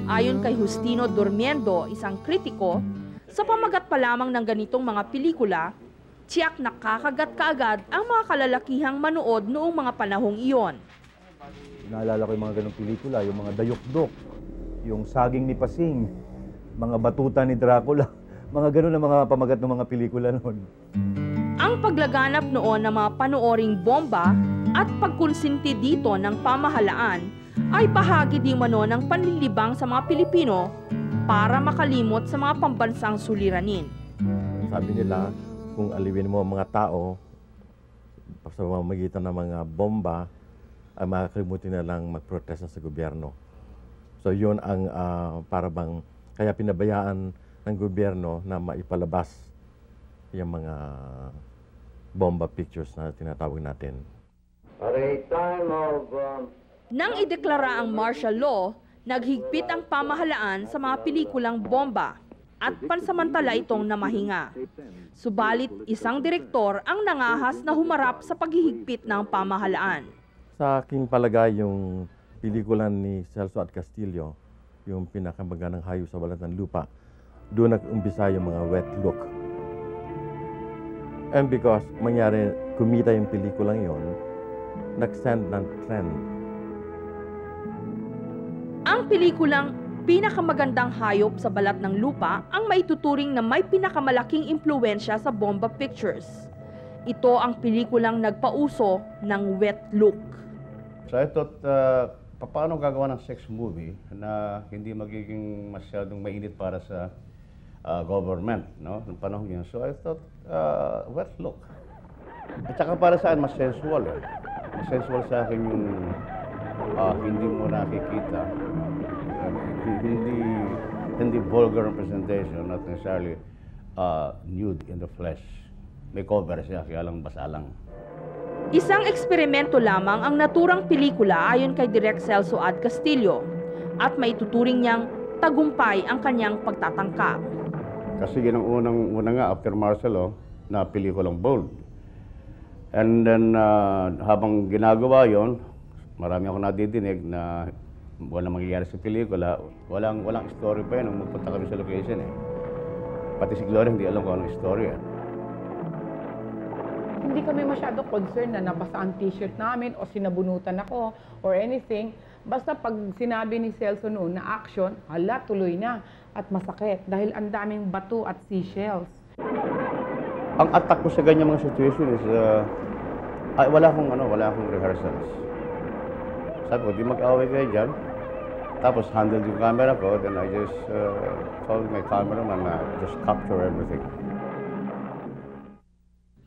Ayon kay Justino Durmiendo, isang kritiko, sa pamagat pa lamang ng ganitong mga pelikula, tiyak nakakagat kaagad ang mga kalalakihang manood noong mga panahong iyon. Naalala ko yung mga ganong pelikula, yung mga Dayukdok, yung Saging ni Pasing, mga Batuta ni Dracula, mga ganon na mga pamagat ng mga pelikula noon. Ang paglaganap noon ng mga panooring bomba at pagkonsinti dito ng pamahalaan ay bahagi di mano ng panlilibang sa mga Pilipino para makalimot sa mga pambansang suliranin. Sabi nila, kung aliwin mo ang mga tao sa pamamagitan ng mga bomba, ay makakalimutin na lang magprotesta sa gobyerno. So yun ang para bang Kaya pinabayaan ng gobyerno na maipalabas yung mga bomba pictures na tinatawag natin. Nang ideklara ang martial law, naghigpit ang pamahalaan sa mga pelikulang bomba at pansamantala itong namahinga. Subalit isang direktor ang nangahas na humarap sa paghihigpit ng pamahalaan. Sa aking palagay, yung pelikulan ni Celso at Castillo, yung pinakamagandang hayop sa balat ng lupa, doon nag-umpisa yung mga wet look. And because mangyari, kumita yung pelikulang yon, nag-stand ng trend. Ang pelikulang Pinakamagandang Hayop sa Balat ng Lupa ang maituturing na may pinakamalaking impluwensya sa bomba pictures. Ito ang pelikulang nagpauso ng wet look. So I thought, paano gagawa ng sex movie na hindi magiging masyadong mainit para sa government, no? Noong panahon yun. So I thought, wet look. At saka para saan, mas sensual. Mas sensual sa akin yung hindi mo nakikita. Hindi vulgar representation, not necessarily nude in the flesh. May cover siya, kaya lang basa lang. Isang eksperimento lamang ang naturang pelikula ayon kay Direk Celso Ad Castillo at maituturing niyang tagumpay ang kanyang pagtatangka. Kasi yun ang unang nga after martial law na pelikulang Bold. And then habang ginagawa yon, marami ako nadidinig na walang mangyayari sa pelikula, walang story pa yun nung magpunta kami sa location eh. Pati si Gloria hindi alam kung anong story eh. Hindi kami masyado concerned na nabasa ang t-shirt namin o sinabunutan ako or anything. Basta pag sinabi ni Celso noon na action, hala, tuloy na at masakit dahil ang daming bato at seashells. Ang attack ko sa ganyan mga situation is wala akong rehearsals. Sabi ko, di mag-away kayo dyan. Tapos handle yung camera ko, then I just told my cameraman na just capture everything.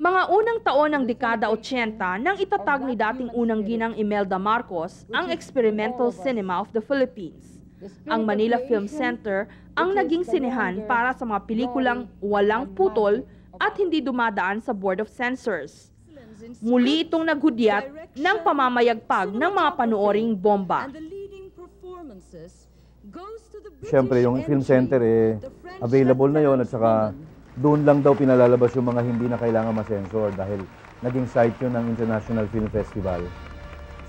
Mga unang taon ng dekada 80 nang itatag ni dating unang ginang Imelda Marcos ang Experimental Cinema of the Philippines. Ang Manila Film Center ang naging sinehan para sa mga pelikulang walang putol at hindi dumadaan sa Board of Censors. Muli itong naghudyat ng pamamayagpag ng mga panooring bomba. Siyempre, yung film center available na yon at saka doon lang daw pinalalabas yung mga hindi na kailangan masensor dahil naging site yun ng International Film Festival.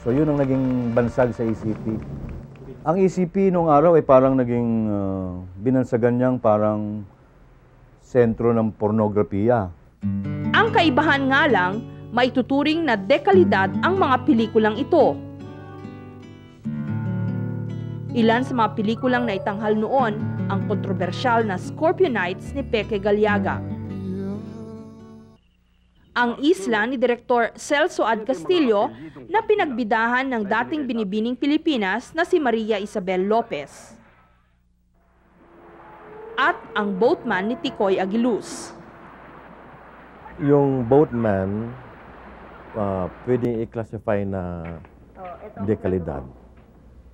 So yun ang naging bansag sa ECP. Ang ECP nung araw ay parang naging binansagan niyang parang sentro ng pornografiya. Ang kaibahan nga lang, maituturing na dekalidad ang mga pelikulang ito. Ilan sa mga pelikulang naitanghal noon ang kontrobersyal na Scorpio Nights ni Peke Galiaga. Ang Isla ni Direktor Celso Ad Castillo na pinagbidahan ng dating binibining Pilipinas na si Maria Isabel Lopez. At ang Boatman ni Ticoy Aguiluz. Yung Boatman, pwedeng i-classify na dekalidad.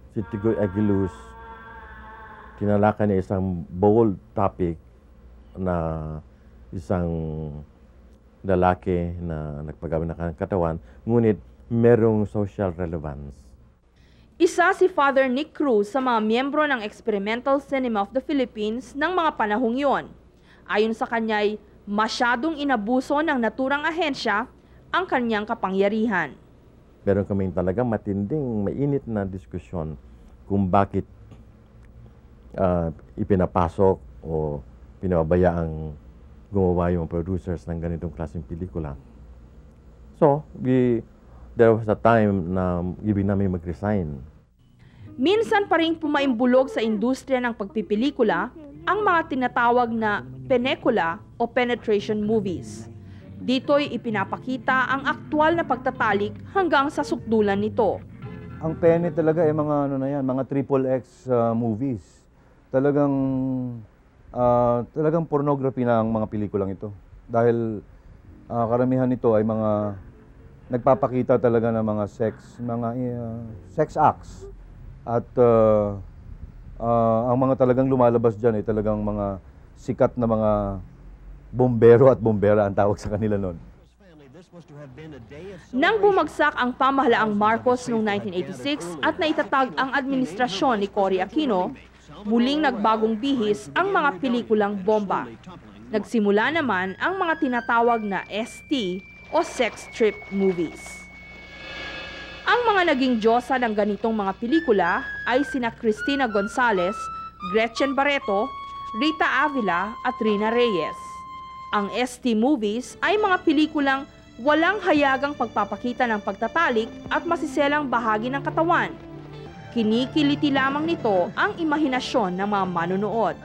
Si Ticoy Aguiluz, tinalakan niya isang bold topic na isang lalaki na nagpagawa ng katawan, ngunit merong social relevance. Isa si Father Nick Cruz sa mga miyembro ng Experimental Cinema of the Philippines ng mga panahong yon. Ayon sa kanya'y masyadong inabuso ng naturang ahensya ang kanyang kapangyarihan. Meron kaming talagang matinding, mainit na diskusyon kung bakit ipinapasok o pinababayaang gumawa yung producers ng ganitong klaseng pelikula. So, there was a time na ibig namin mag-resign. Minsan pa rin pumaimbulog sa industriya ng pagpipelikula ang mga tinatawag na penekula o penetration movies. Dito'y ipinapakita ang aktwal na pagtatalik hanggang sa sukdulan nito. Ang pene talaga mga XXX movies. Talagang pornography na ang mga pelikulang ito. Dahil karamihan nito ay mga nagpapakita talaga ng mga sex acts. At Ang mga talagang lumalabas dyan ay talagang mga sikat na mga bombero at bombera ang tawag sa kanila noon. Nang bumagsak ang pamahalaang Marcos noong 1986 at naitatag ang administrasyon ni Cory Aquino, muling nagbagong bihis ang mga pelikulang bomba. Nagsimula naman ang mga tinatawag na ST o sex trip movies. Ang mga naging diyosa ng ganitong mga pelikula ay sina Cristina Gonzalez, Gretchen Barreto, Rita Avila at Rina Reyes. Ang ST movies ay mga pelikulang walang hayagang pagpapakita ng pagtatalik at masiselang bahagi ng katawan. Kinikiliti lamang nito ang imahinasyon ng mga manunood.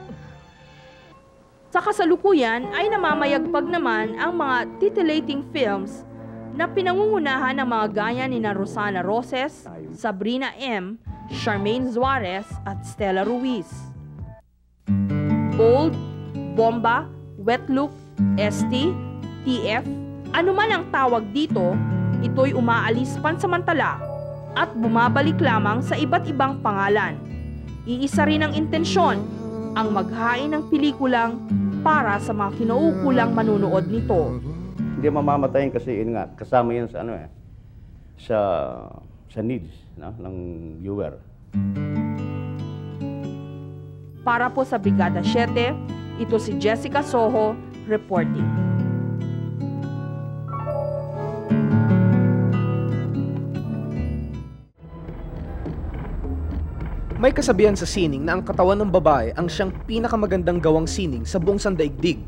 Sa kasalukuyan ay namamayagpag naman ang mga titillating films na pinangungunahan ng mga gaya ni Rosana Roses, Sabrina M., Charmaine Zuarez at Stella Ruiz. Bold, bomba, wet look, ST, TF, anuman ang tawag dito, ito'y umaalis pansamantala at bumabalik lamang sa iba't ibang pangalan. Iisa rin ang intensyon, ang maghain ng pelikulang para sa mga kinauukulang manunood nito. Hindi mamamatayin kasi yun nga, kasama yan sa sa needs, no, ng viewer. Para po sa Brigada 7, ito si Jessica Soho, reporting. May kasabihan sa sining na ang katawan ng babae ang siyang pinakamagandang gawang sining sa buong sandaigdig.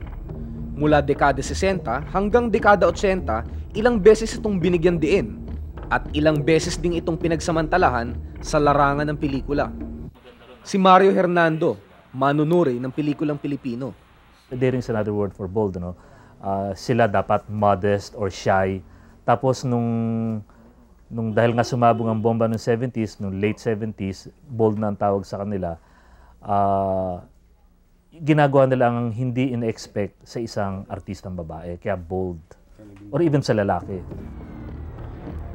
Mula dekada 60 hanggang dekada 80, ilang beses itong binigyan diin at ilang beses ding itong pinagsamantalahan sa larangan ng pelikula. Si Mario Hernando, manunuri ng pelikulang Pilipino. Daring is another word for bold, no? Sila dapat modest or shy. Tapos nung dahil nga sumabong ang bomba noong 70s, noong late 70s, bold na ang tawag sa kanila, ginagawa nila ang hindi in-expect sa isang artistang babae, kaya bold. Or even sa lalaki.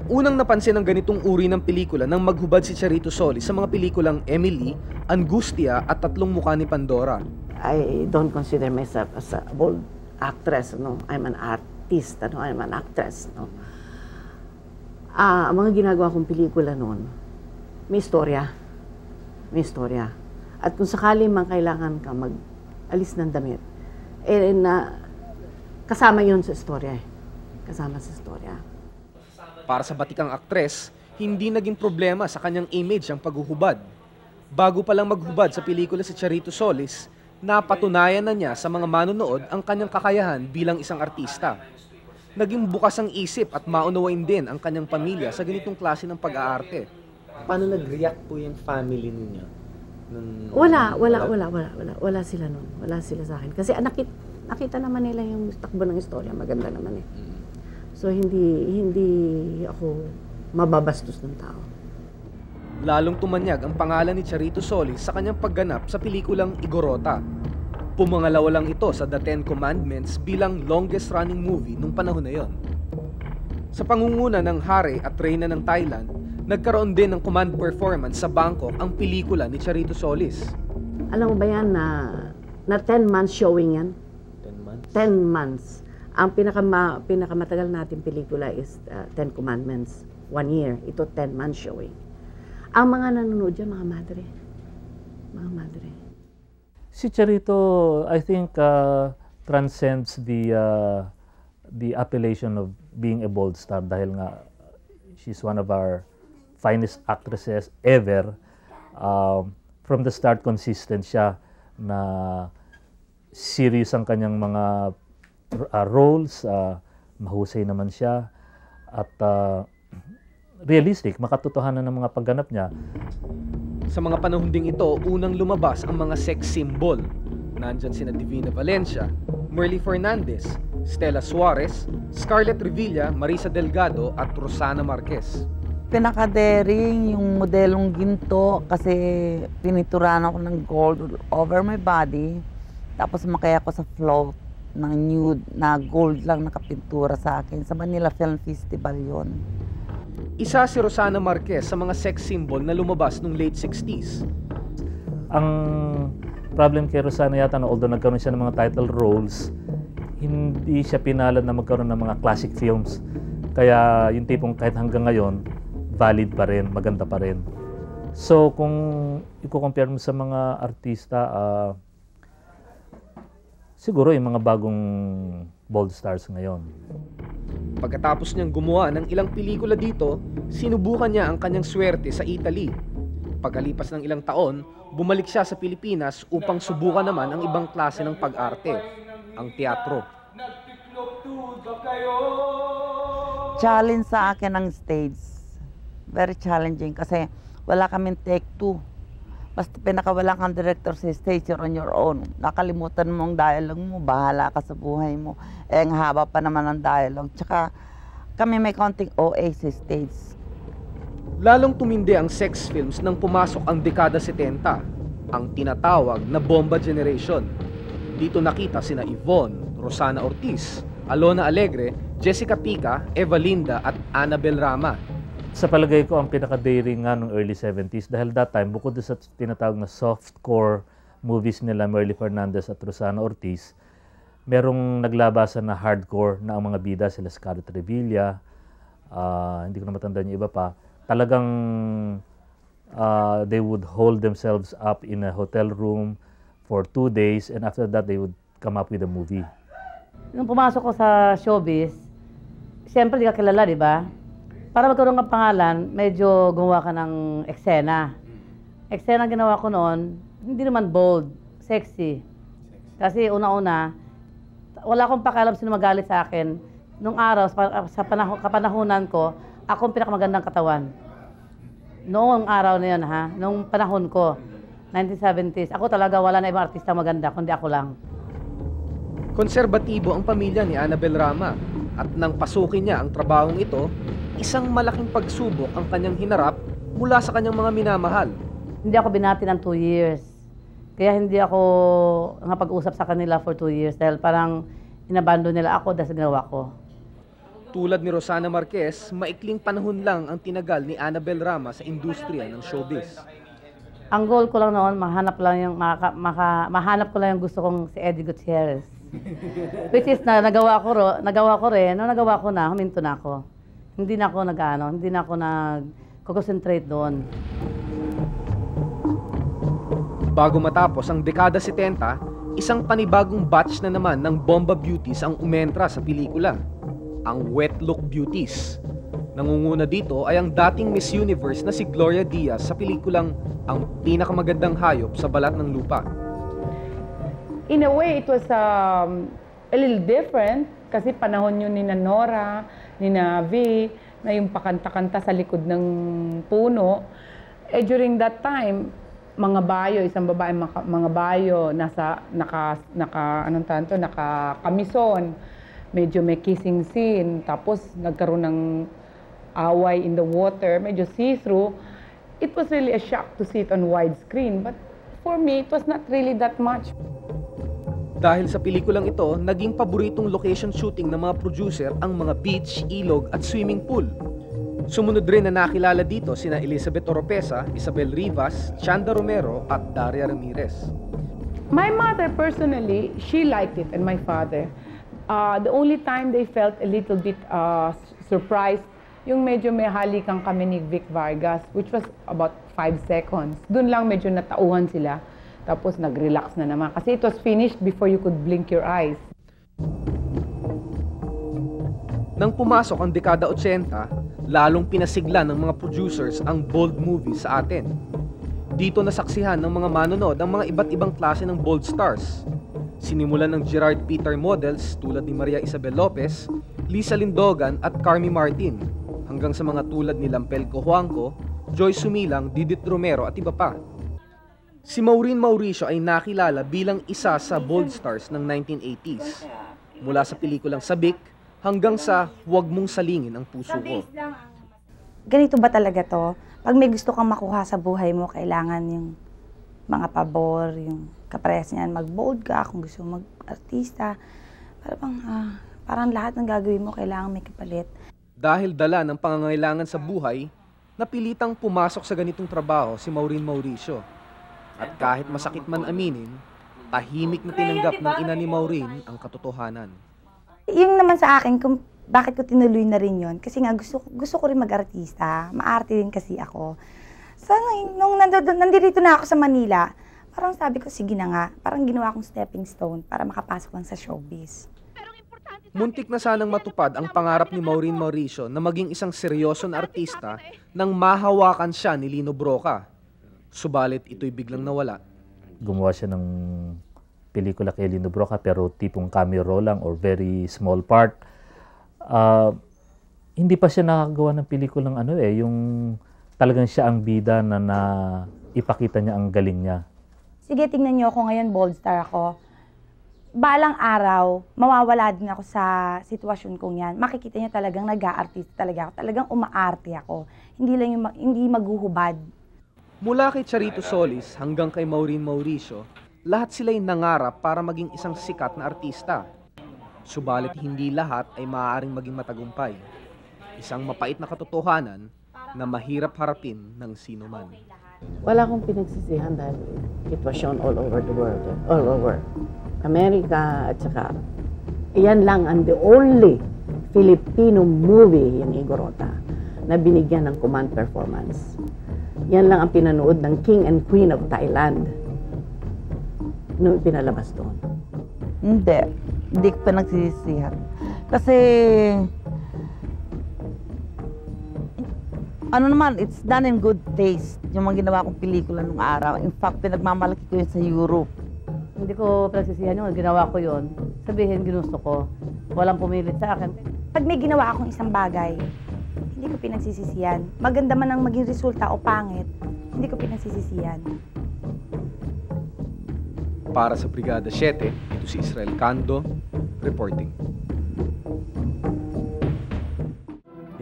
Unang napansin ng ganitong uri ng pelikula nang maghubad si Charito Solis sa mga pelikulang Emily, Angustia at Tatlong Mukha ni Pandora. I don't consider myself as a bold actress, no? I'm an artist, no? I'm an actress, no? Ang mga ginagawa kong pelikula noon, may istorya. May istorya. At kung sakali man kailangan ka mag-alis ng damit, kasama yun sa istorya. Kasama sa istorya. Para sa batikang aktres, hindi naging problema sa kanyang image ang paghuhubad. Bago pa lang maghubad sa pelikula si Charito Solis, napatunayan na niya sa mga manonood ang kanyang kakayahan bilang isang artista. Naging bukas ang isip at maunawain din ang kanyang pamilya sa ganitong klase ng pag-aarte. Paano nag-react po yung family ninyo? Wala sila nun. Wala sila sa akin. Kasi nakita naman nila yung takbo ng istorya. Maganda naman eh. So hindi ako mababastos ng tao. Lalong tumanyag ang pangalan ni Charito Solis sa kanyang pagganap sa pelikulang Igorota. Pumangalawa lang ito sa The Ten Commandments bilang longest running movie nung panahon na yon. Sa pangunguna ng hari at reyna ng Thailand, nagkaroon din ng command performance sa Bangkok ang pelikula ni Charito Solis. Alam mo ba yan na 10 months showing yan? 10 months? 10 months. Ang pinakamatagal natin pelikula is Ten Commandments. 1 year. Ito 10 months showing. Ang mga nanonood dyan, mga madre. Mga madre. Si Charito, I think, transcends the appellation of being a bold star dahil nga she's one of our finest actresses ever. From the start, consistent siya na serious ang kanyang mga roles, mahusay naman siya, at realistic, makatotohanan ng mga pagganap niya. Sa mga panahon ding ito, unang lumabas ang mga sex symbol. Nandyan sina Divina Valencia, Merly Fernandez, Stella Suarez, Scarlett Revilla, Marisa Delgado at Rosana Marquez. Pinaka-daring yung modelong ginto kasi pinituran ako ng gold over my body. Tapos makaya ako sa float ng nude na gold lang nakapintura sa akin. Sa Manila Film Festival yon. Isa si Rosana Marquez sa mga sex symbol na lumabas noong late 60s. Ang problem kay Rosana yata, no, although nagkaroon siya ng mga title roles, hindi siya pinalad na magkaroon ng mga classic films. Kaya yung tipong kahit hanggang ngayon, valid pa rin, maganda pa rin. So kung i-compare mo sa mga artista, siguro yung mga bagong bold stars ngayon. Pagkatapos niyang gumawa ng ilang pelikula dito, sinubukan niya ang kanyang swerte sa Italy. Pagkalipas ng ilang taon, bumalik siya sa Pilipinas upang subukan naman ang ibang klase ng pag-arte, ang teatro. Challenge sa akin ang stage. Very challenging kasi wala kaming take 2. Basta pinakawalan kang director sa stage, you're on your own. Nakalimutan mo ang dialogue mo, bahala ka sa buhay mo. Eh, ang haba pa naman ang dialogue. Tsaka kami may konting OA sa stage. Lalong tumindi ang sex films nang pumasok ang dekada 70, ang tinatawag na Bomba Generation. Dito nakita sina Yvonne, Rosana Ortiz, Alona Alegre, Jessica Pica, Eva Linda at Annabel Rama. Sa palagay ko, ang pinaka-daring nga nung early 70s dahil that time, bukod sa tinatawag na softcore movies nila Merly Fernandez at Rosana Ortiz, merong naglabasan na hardcore na ang mga bida, sila Scarlett Revilla, hindi ko na matandaan yung iba pa. Talagang they would hold themselves up in a hotel room for 2 days and after that they would come up with a movie. Nung pumasok ko sa showbiz, siyempre di ka kilala, di ba? Para magkaroon ng pangalan, medyo gumawa ka ng eksena. Eksena ginawa ko noon, hindi naman bold, sexy. Kasi una-una, wala akong pakialam sino magalit sa akin. Nung araw, sa kapanahunan ko, ako ang pinakamagandang katawan. Noong araw na yun, ha? Noong panahon ko, 1970s, ako talaga wala na ibang artista maganda, kundi ako lang. Konserbatibo ang pamilya ni Annabel Rama at nang pasukin niya ang trabahong ito, isang malaking pagsubok ang kanyang hinarap mula sa kanyang mga minamahal. Hindi ako binati ng 2 years. Kaya hindi ako nakapag-usap sa kanila for 2 years dahil parang inabandon nila ako dahil sa ginawa ko. Tulad ni Rosana Marquez, maikling panahon lang ang tinagal ni Annabel Rama sa industriya ng showbiz. Ang goal ko lang noon, mahanap ko lang yung gusto kong si Eddie Gutierrez. Which is nagawa ko rin. Nung nagawa ko na, huminto na ako. Hindi na ako nag-concentrate doon. Bago matapos ang dekada 70, isang panibagong batch na naman ng Bomba Beauties ang umentra sa pelikula, ang Wet Look Beauties. Nangunguna dito ay ang dating Miss Universe na si Gloria Diaz sa pelikulang Ang Pinakamagandang Hayop sa Balat ng Lupa. In a way, it was a little different kasi panahon yun ni Nora, ni V, na yung pakanta-kanta sa likod ng puno. Eh, during that time, mga bayo, isang babae, mga bayo, naka-kamison, medyo may kissing scene, tapos nagkaroon ng away in the water, medyo see-through. It was really a shock to see it on widescreen, but for me, it was not really that much. Dahil sa pelikulang ito, naging paboritong location shooting ng mga producer ang mga beach, ilog at swimming pool. Sumunod rin na nakilala dito sina Elizabeth Oropesa, Isabel Rivas, Chanda Romero at Daria Ramirez. My mother personally, she liked it, and my father. The only time they felt a little bit surprised, yung medyo may halikan kami ni Vic Vargas, which was about 5 seconds. Doon lang medyo natauhan sila. Tapos nag-relax na naman. Kasi it was finished before you could blink your eyes. Nang pumasok ang dekada 80, lalong pinasigla ng mga producers ang bold movies sa atin. Dito nasaksihan ng mga manonood ang mga iba't ibang klase ng bold stars. Sinimulan ng Gerard Peter models tulad ni Maria Isabel Lopez, Lisa Lindogan at Carmy Martin, hanggang sa mga tulad ni Lampel Cojuangco, Joy Sumilang, Didit Romero at iba pa. Si Maureen Mauricio ay nakilala bilang isa sa bold stars ng 1980s. Mula sa pelikulang Sabik hanggang sa Huwag Mong Salingin ang Puso Ko. Ganito ba talaga to? Pag may gusto kang makuha sa buhay mo, kailangan yung mga pabor, yung kaparehas niyan, mag-bold ka, kung gusto mag-artista. Parang lahat ng gagawin mo, kailangan may kapalit. Dahil dala ng pangangailangan sa buhay, napilitang pumasok sa ganitong trabaho si Maureen Mauricio. At kahit masakit man aminin, tahimik na tinanggap ng ina ni Maureen ang katotohanan. Yung naman sa akin, kung bakit ko tinuloy na rin yun, kasi nga gusto ko rin mag-artista. Maarte din kasi ako. So, nung nandito na ako sa Manila, parang sabi ko, sige na nga. Parang ginawa kong stepping stone para makapasok lang sa showbiz. Muntik na sanang matupad ang pangarap ni Maureen Mauricio na maging isang seryoso na artista nang mahawakan siya ni Lino Broca. Subalit ito'y biglang nawala. Gumawa siya ng pelikula kay Lino Broca pero tipong cameo role lang or very small part. Hindi pa siya nakagawa ng pelikulang yung talagang siya ang bida na ipakita niya ang galing niya. Sige, tingnan niyo ako ngayon, bold star ako. Balang araw, mawawala din ako sa sitwasyon kong yan. Makikita niyo talagang nag-aartista talaga ako. Talagang umaarte ako. Hindi maghuhubad. Mula kay Charito Solis hanggang kay Maureen Mauricio, lahat sila'y nangarap para maging isang sikat na artista. Subalit hindi lahat ay maaaring maging matagumpay. Isang mapait na katotohanan na mahirap harapin ng sino man. Wala akong pinagsisihan dahil it was shown all over the world, all over America at saka iyan lang ang the only Filipino movie yung Igorota na binigyan ng command performance. Yan lang ang pinanood ng King and Queen of Thailand nung pinalabas doon. Hindi ko pa nagsisisihan. Kasi it's done in good taste yung mga ginawa kong pelikula nung araw. In fact, pinagmamalaki ko yun sa Europe. Hindi ko pinagsisihan yun. Ginawa ko yun. Sabihin, ginusto ko. Walang pumilit sa akin. Pag may ginawa akong isang bagay, hindi ko pinagsisisihan. Maganda man ang maging resulta o pangit, hindi ko pinagsisisihan. Para sa Brigada 7, ito si Israel Cando, reporting.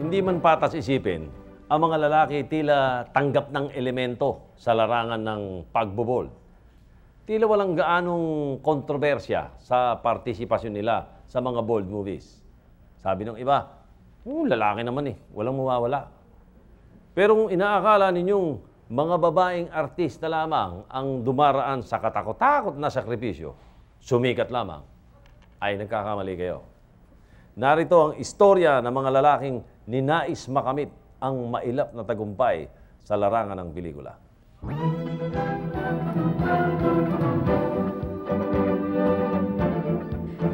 Hindi man patas isipin, ang mga lalaki tila tanggap ng elemento sa larangan ng pagbobold. Tila walang gaanong kontrobersya sa partisipasyon nila sa mga bold movies. Sabi ng iba, lalaki naman walang mawawala. Pero kung inaakala ninyong mga babaeng artista lamang ang dumaraan sa katakot-takot na sakripisyo, sumikat lamang, ay nagkakamali kayo. Narito ang istorya ng mga lalaking ninais makamit ang mailap na tagumpay sa larangan ng pelikula.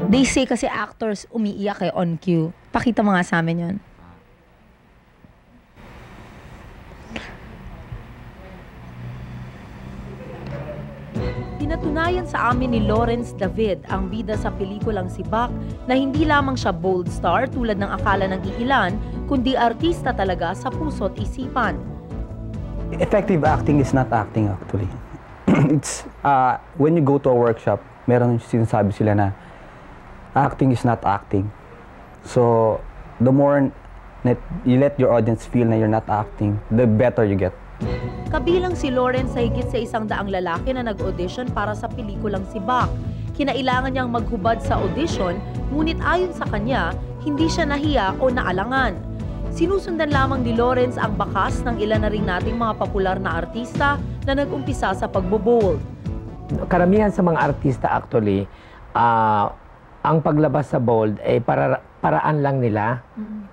They say kasi actors umiiyak on cue. Pakita mo nga sa amin yun. Pinatunayan sa amin ni Lawrence David ang bida sa pelikulang Sibak na hindi lamang siya bold star tulad ng akala ng iilan, kundi artista talaga sa puso't isipan. Effective acting is not acting actually. It's when you go to a workshop, meron sinasabi sila na acting is not acting. So the more that you let your audience feel na you're not acting, the better you get. Kabilang si Lawrence sa higit sa 100 lalaki na nag-audition para sa pelikulang Sibak. Kinailangan niyang maghubad sa audition, ngunit ayon sa kanya, hindi siya nahiya o naalangan. Sinusundan lamang ni Lawrence ang bakas ng ilan na rin nating mga popular na artista na nag-umpisa sa pagbobold. Karamihan sa mga artista actually, ang paglabas sa bold ay paraan lang nila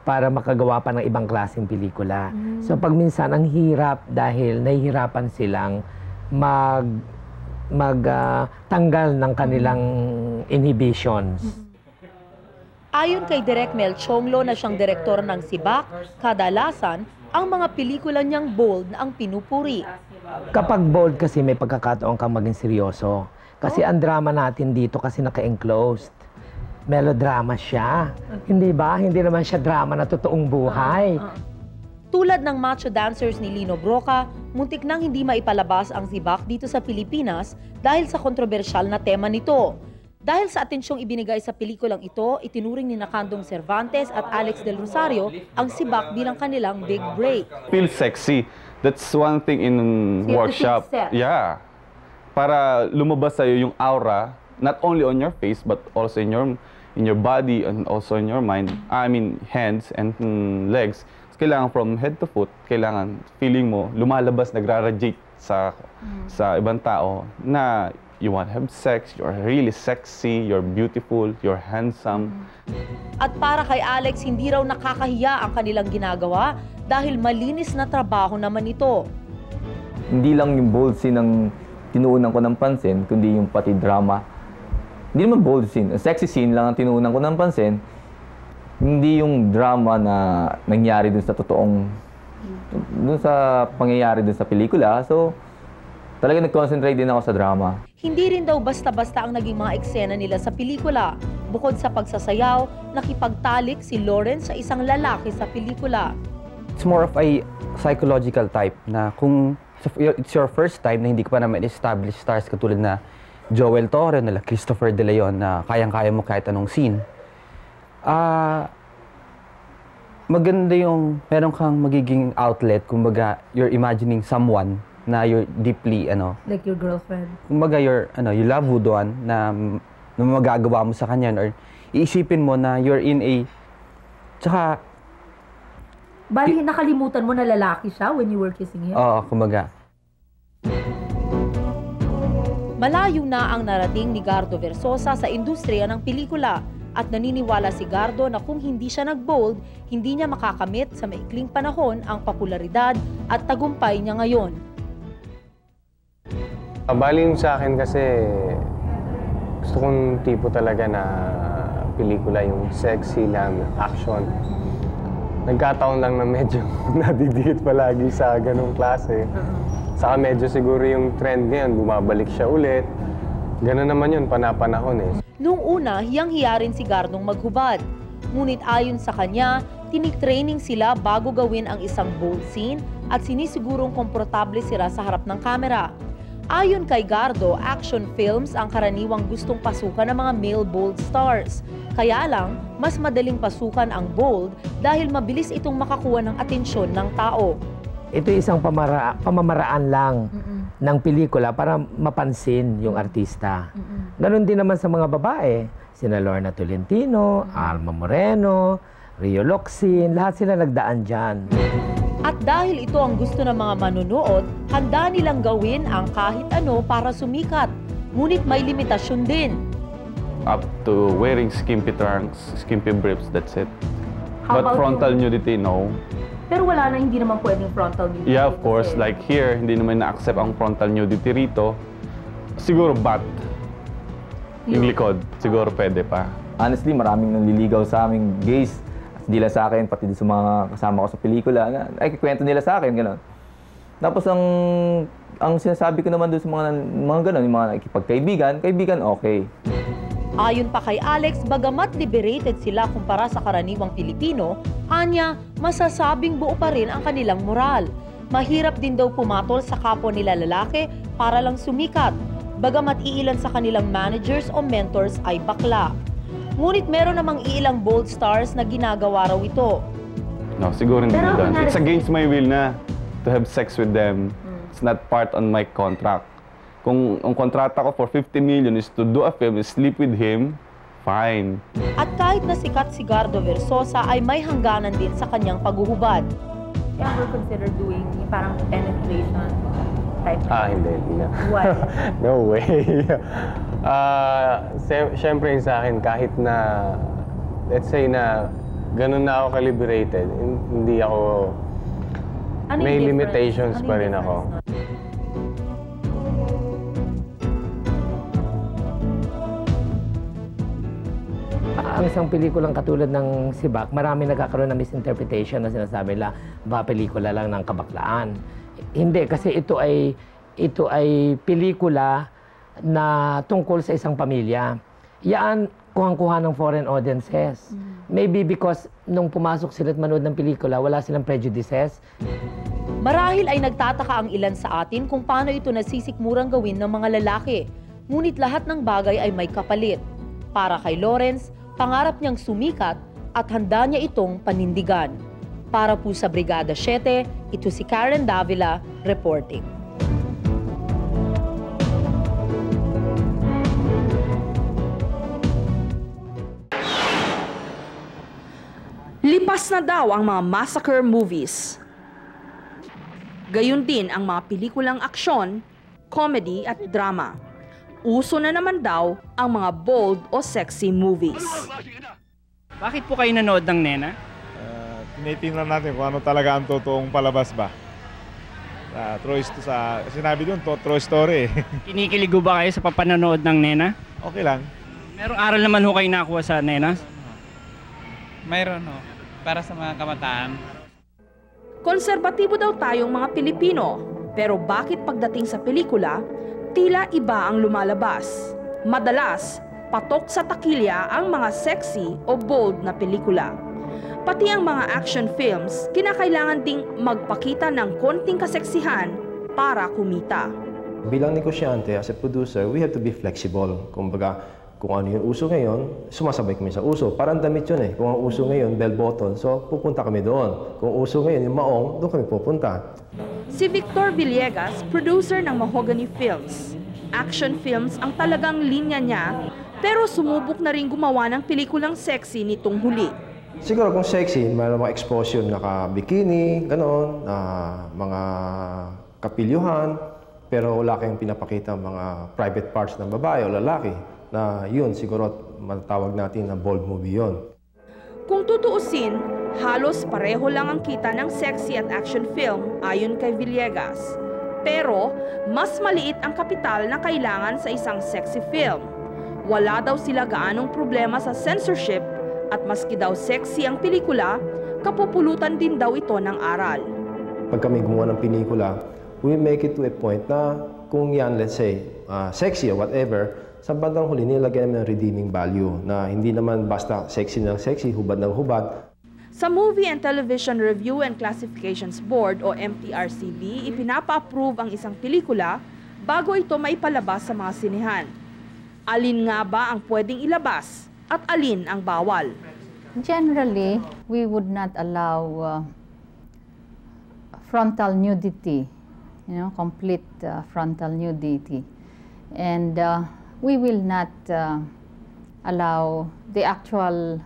para makagawa pa ng ibang klaseng pelikula. So pag minsan ang hirap dahil nahihirapan silang tanggal ng kanilang inhibitions. Ayon kay Direk Mel Chonglo na siyang direktor ng Sibak, kadalasan ang mga pelikula niyang bold na ang pinupuri. Kapag bold kasi may pagkakataon kang maging seryoso. Kasi ang drama natin dito kasi naka-enclosed. Melodrama siya. Hindi ba? Hindi naman siya drama na totoong buhay. Tulad ng macho dancers ni Lino Broca, muntik nang hindi maipalabas ang Sibak dito sa Pilipinas dahil sa kontrobersyal na tema nito. Dahil sa atensyong ibinigay sa pelikulang ito, itinuring ni Candong Cervantes at Alex Del Rosario ang Sibak bilang kanilang big break. Feel sexy. That's one thing in workshop. Yeah. Para lumabas sa'yo yung aura, not only on your face, but also in your body and also in your mind. I mean, hands and legs. Kailangan from head to foot, kailangan feeling mo, lumalabas, nagra-radiate sa ibang tao na you want to have sex, you're really sexy, you're beautiful, you're handsome. At para kay Alex, hindi raw nakakahiya ang kanilang ginagawa dahil malinis na trabaho naman ito. Hindi lang yung bold scene ang tinuunan ko ng pansin, kundi yung pati drama. Hindi naman bold scene, sexy scene lang ang tinuunan ko ng pansin. Hindi yung drama na nangyari dun sa totoong, dun sa pangyayari dun sa pelikula. So, talaga nag-concentrate din ako sa drama. Hindi rin daw basta-basta ang naging mga eksena nila sa pelikula. Bukod sa pagsasayaw, nakipagtalik si Lawrence sa isang lalaki sa pelikula. It's more of a psychological type na kung it's your first time na hindi ka pa naman established stars katulad na Joel Torre, nila Christopher De Leon na kayang-kaya mo kahit anong scene. Maganda yung meron kang magiging outlet, kumbaga you're imagining someone na you're deeply, Like your girlfriend? Kumbaga you love one na magagawa mo sa kanya or iisipin mo na you're in a, tsaka, Bali, nakalimutan mo na lalaki siya when you were kissing him? Oo, kumbaga. Malayo na ang narating ni Gardo Versosa sa industriya ng pelikula at naniniwala si Gardo na kung hindi siya nag-bold, hindi niya makakamit sa maikling panahon ang popularidad at tagumpay niya ngayon. Bali sa akin kasi gusto kong tipo talaga na pelikula, yung sexy lang, action. Nagkataon lang na medyo nadidikit palagi sa ganong klase. Saka medyo siguro yung trend ngayon, bumabalik siya ulit. Ganon naman yun, panapanahon eh. Noong una, hiyang-hiya rin si Gardong maghubad. Ngunit ayon sa kanya, tinitraining sila bago gawin ang isang bold scene at sinisigurong komportable sila sa harap ng kamera. Ayon kay Gardo, action films ang karaniwang gustong pasukan ng mga male bold stars. Kaya lang, mas madaling pasukan ang bold dahil mabilis itong makakuha ng atensyon ng tao. Ito isang pamamaraan lang ng pelikula para mapansin yung artista. Ganon din naman sa mga babae. Sina Lorna Tolentino, Alma Moreno, Rio Locsin, lahat sila nagdaan dyan. At dahil ito ang gusto ng mga manunood, handa nilang gawin ang kahit ano para sumikat. Ngunit may limitasyon din. Up to wearing skimpy trunks, skimpy briefs, that's it. How But about frontal nudity, no. Pero wala na, hindi naman pwedeng frontal nudity. Yeah, of course. Like here, hindi naman na-accept ang frontal nudity rito. Siguro butt. Yung likod, siguro pwede pa. Honestly, maraming nanliligaw sa aming gays. Hindi lang sa akin, pati sa mga kasama ko sa pelikula. Ay, kikwento nila sa akin, gano'n. Tapos ang sinasabi ko naman doon sa mga gano'n, yung mga nakikipagkaibigan, kaibigan, okay. Ayon pa kay Alex, bagamat liberated sila kumpara sa karaniwang Pilipino, anya, masasabing buo pa rin ang kanilang moral. Mahirap din daw pumatol sa kapwa nila lalaki para lang sumikat, bagamat iilan sa kanilang managers o mentors ay bakla. Ngunit meron namang ilang bold stars na ginagawa raw ito. No, siguro hindi na doon. It's against my will na to have sex with them. It's not part on my contract. Kung ang kontrata ko for 50 million is to do a film, sleep with him, fine. At kahit na sikat si Gardo Versosa ay may hangganan din sa kanyang paghuhubad. Ever consider doing parang penetration type? Hindi na. Why? No way. Siyempre sa akin, kahit na, let's say na, ganun na ako ka-liberated, hindi ako, may limitations pa rin ako. Ang isang pelikulang katulad ng Sibak, marami nagkakaroon ng misinterpretation na sinasabi nila, ba pelikula lang ng kabaklaan. Hindi, kasi ito ay pelikula na tungkol sa isang pamilya. Yan, kuhang-kuha ng foreign audiences. Maybe because nung pumasok sila at manood ng pelikula, wala silang prejudices. Marahil ay nagtataka ang ilan sa atin kung paano ito nasisikmurang gawin ng mga lalaki. Ngunit lahat ng bagay ay may kapalit. Para kay Lawrence, pangarap niyang sumikat at handa niya itong panindigan. Para po sa Brigada 7, ito si Karen Davila, reporting. Lipat Lumabas na daw ang mga massacre movies. Gayun din ang mga pelikulang aksyon, comedy at drama. Uso na naman daw ang mga bold o sexy movies. Bakit po kayo nanood ng Nena? Tinitingnan natin kung ano talaga ang totoong palabas ba. Sinabi doon, true story. Kinikilig ba kayo sa papanonood ng Nena? Okay lang. Merong aral naman ho kayo nakuha sa Nena? Mayroon ho, para sa mga kabataan. Konserbatibo daw tayong mga Pilipino, pero bakit pagdating sa pelikula, tila iba ang lumalabas? Madalas, patok sa takilya ang mga sexy o bold na pelikula. Pati ang mga action films, kinakailangan ding magpakita ng konting kaseksihan para kumita. Bilang negosyante, as a producer, we have to be flexible. Kumbaga, kung ano yung uso ngayon, sumasabay kami sa uso. Parang damit yun eh. Kung ang uso ngayon, bell bottle, so pupunta kami doon. Kung uso ngayon, yung maong, doon kami pupunta. Si Victor Villegas, producer ng Mahogany Films. Action films ang talagang linya niya, pero sumubok na rin gumawa ng pelikulang sexy nitong huli. Siguro kung sexy, mayroon mga exposure, naka-bikini, gano'n, mga kapilyuhan, pero wala kayong pinapakita mga private parts ng babae o lalaki, na yun siguro matatawag natin na bold movie yun. Kung tutuusin, halos pareho lang ang kita ng sexy at action film ayon kay Villegas. Pero mas maliit ang kapital na kailangan sa isang sexy film. Wala daw sila gaanong problema sa censorship at maski daw sexy ang pelikula, kapupulutan din daw ito ng aral. Pag kami gumawa ng pelikula, we make it to a point na kung yan, let's say, sexy or whatever, sa bandang huli nilagyan namin ng redeeming value na hindi naman basta sexy ng sexy, hubad ng hubad. Sa Movie and Television Review and Classifications Board o MTRCB, ipinapa-approve ang isang pelikula bago ito maipalabas sa mga sinehan. Alin nga ba ang pwedeng ilabas at alin ang bawal? Generally, we would not allow frontal nudity, complete frontal nudity. And we will not allow the actual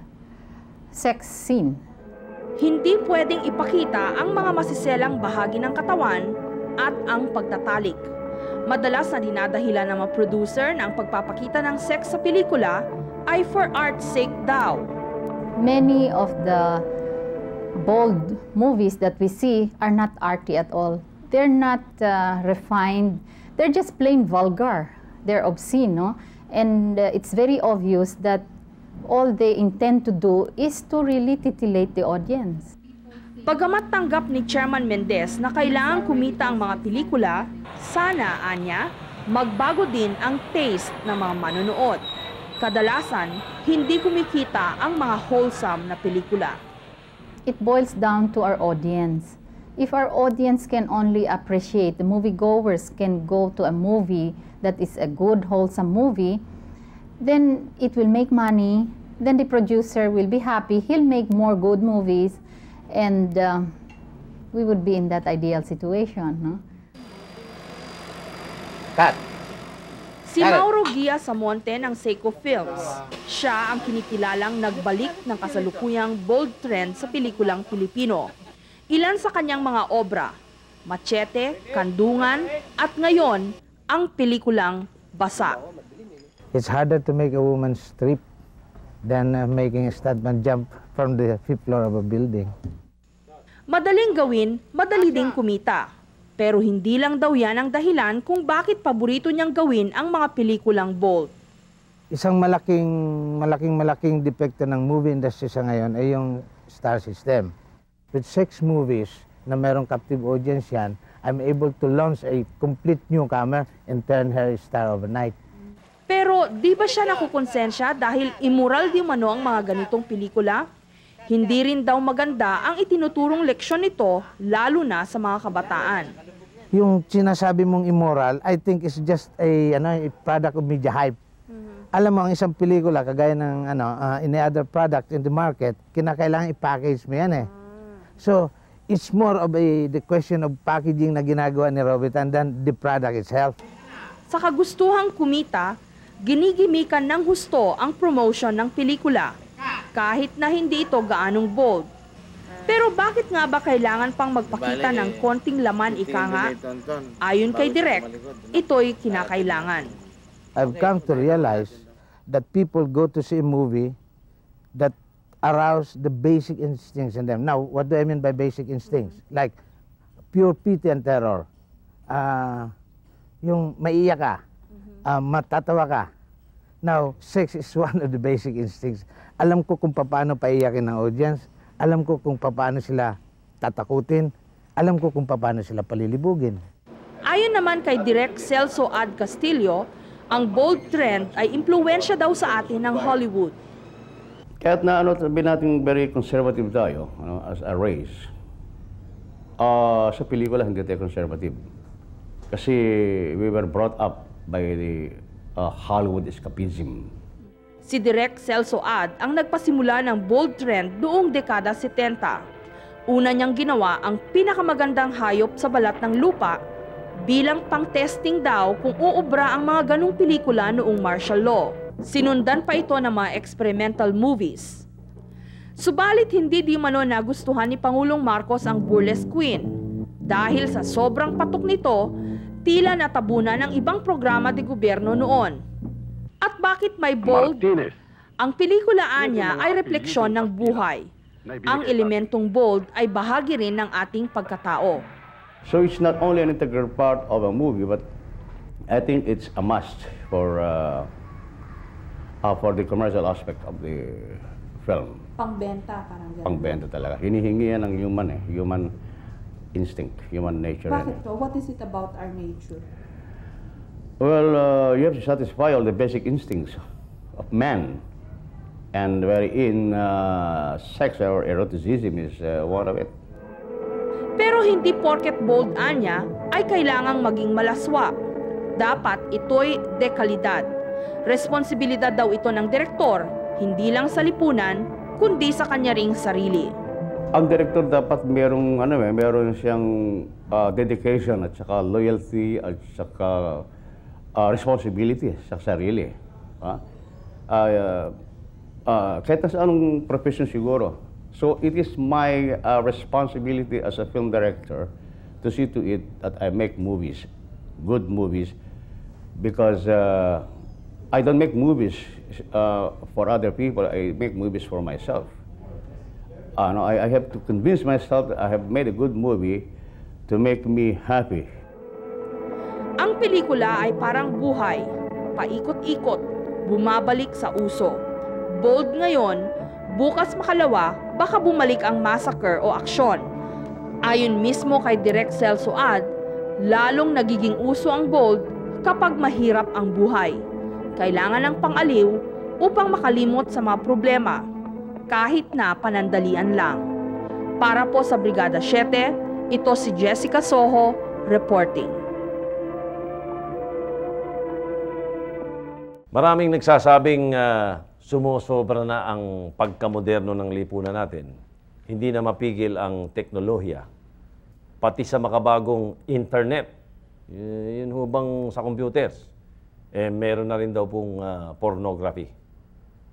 sex scene. Hindi pwedeng ipakita ang mga masiselang bahagi ng katawan at ang pagtatalik. Madalas na dinadahilan ng mga producer na ang pagpapakita ng sex sa pelikula ay for art's sake daw. Many of the bold movies that we see are not arty at all. They're not refined. They're just plain vulgar. They're obscene, no? And it's very obvious that all they intend to do is to really titillate the audience. Pagamat tanggap ni Chairman Mendez na kailangan kumita ang mga pelikula, sana, anya, magbago din ang taste ng mga manonood. Kadalasan, hindi kumikita ang mga wholesome na pelikula. It boils down to our audience. If our audience can only appreciate, the moviegoers can go to a movie that is a good, wholesome movie, then it will make money, then the producer will be happy, he'll make more good movies, and we would be in that ideal situation, no? Cut! Si Mauro Gia Samonte ng Seiko Films. Siya ang kinikilalang nagbalik ng kasalukuyang bold trend sa pelikulang Pilipino. Ilan sa kanyang mga obra, Machete, Kandungan, at ngayon, ang pelikulang Basa. It's harder to make a woman strip than making a stuntman jump from the 5th floor of a building. Madaling gawin, madali ding kumita. Pero hindi lang daw yan ang dahilan kung bakit paborito niyang gawin ang mga pelikulang bold. Isang malaking depekto ng movie industry sa ngayon ay yung star system. With 6 movies na merong captive audience yan, I'm able to launch a complete newcomer and turn her star overnight. Pero di ba siya nakukonsensya dahil immoral di umano ang mga ganitong pelikula? Hindi rin daw maganda ang itinuturong leksyon nito, lalo na sa mga kabataan. Yung sinasabi mong immoral, I think is just a product of media hype. Alam mo, ang isang pelikula, kagaya ng any other product in the market, kinakailangan i-package mo yan eh. So, it's more of the question of packaging na ginagawa ni Robitan than the product itself. Sa kagustuhang kumita, ginigimikan ng husto ang promotion ng pelikula. Kahit na hindi ito gaanong bold. Pero bakit nga ba kailangan pang magpakita ng konting laman ika nga? Ayon kay Direk, ito'y kinakailangan. I've come to realize that people go to see a movie that arouse the basic instincts in them. Now, what do I mean by basic instincts? Like pure pity and terror. Yung maiiyak ka, matatawa ka. Now, sex is one of the basic instincts. Alam ko kung paano paiyakin ng audience. Alam ko kung paano sila tatakutin. Alam ko kung paano sila palilibugin. Ayon naman kay Direk Celso Ad Castillo, ang bold trend ay impluwensya daw sa atin ng Hollywood. Kahit na sabihin natin very conservative tayo, as a race, sa pelikula hindi tayo conservative. Kasi we were brought up by the Hollywood escapism. Si Direk Celso Ad ang nagpasimula ng bold trend noong dekada 70. Una niyang ginawa ang pinakamagandang hayop sa balat ng lupa bilang pang-testing daw kung uubra ang mga ganong pelikula noong martial law. Sinundan pa ito ng mga experimental movies. Subalit hindi di mano nagustuhan ni Pangulong Marcos ang Burlesque Queen. Dahil sa sobrang patok nito, tila natabunan ng ibang programa de gobyerno noon. At bakit may bold? Ang pelikula niya ay refleksyon ng buhay. Ang elementong bold ay bahagi rin ng ating pagkatao. So it's not only an integral part of a movie, but I think it's a must for the commercial aspect of the film. Pangbenta, parang gano'n. Pangbenta talaga. Hinihingi yan ng human instinct, human nature. Bakit to? What is it about our nature? Well, you have to satisfy all the basic instincts of man. And wherein sex or eroticism is one of it. Pero hindi porket bold anya ay kailangang maging malaswa. Dapat ito'y dekalidad. Responsibilidad daw ito ng direktor, hindi lang sa lipunan, kundi sa kanya ring sarili. Ang direktor dapat meron siyang dedication at saka loyalty at saka responsibility sa sarili. Kahit sa anong profession siguro. So it is my responsibility as a film director to see to it that I make movies, good movies, because I don't make movies for other people, I make movies for myself. I have to convince myself that I have made a good movie to make me happy. Ang pelikula ay parang buhay, paikot-ikot, bumabalik sa uso. Bold ngayon, bukas makalawa, baka bumalik ang massacre o aksyon. Ayon mismo kay Direk Celso Ad, lalong nagiging uso ang bold kapag mahirap ang buhay. Kailangan ng pang-aliw upang makalimot sa mga problema, kahit na panandalian lang. Para po sa Brigada 7, ito si Jessica Soho, reporting. Maraming nagsasabing sumusobra na ang pagkamoderno ng lipunan natin. Hindi na mapigil ang teknolohiya. Pati sa makabagong internet. Yun hubang sa computers. Meron na rin daw pong pornography.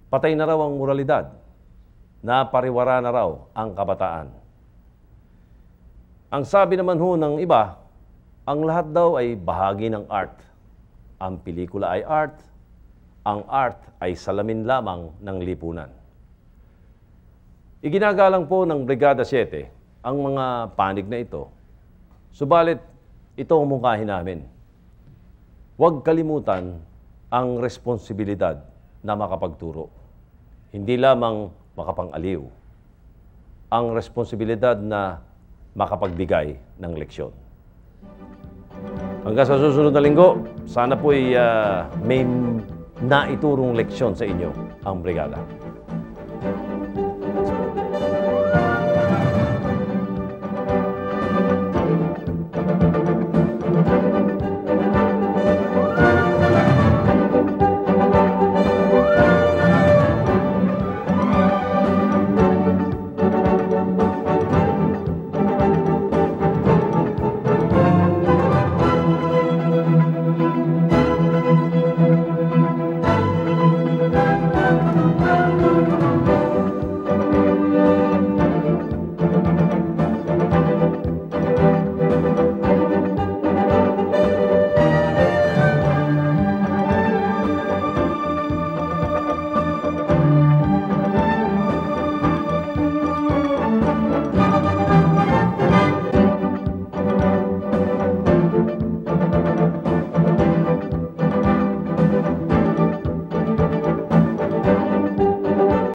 Patay na raw ang moralidad. Napariwara na raw ang kabataan. Ang sabi naman ng iba, ang lahat daw ay bahagi ng art. Ang pelikula ay art. Ang art ay salamin lamang ng lipunan. Iginagalang po ng Brigada 7 ang mga panig na ito. Subalit, ito ang mungkahin namin. Huwag kalimutan ang responsibilidad na makapagturo. Hindi lamang makapang-aliw. Ang responsibilidad na makapagbigay ng leksyon. Hanggang sa susunod na linggo, sana po'y may naiturong leksyon sa inyo ang brigada.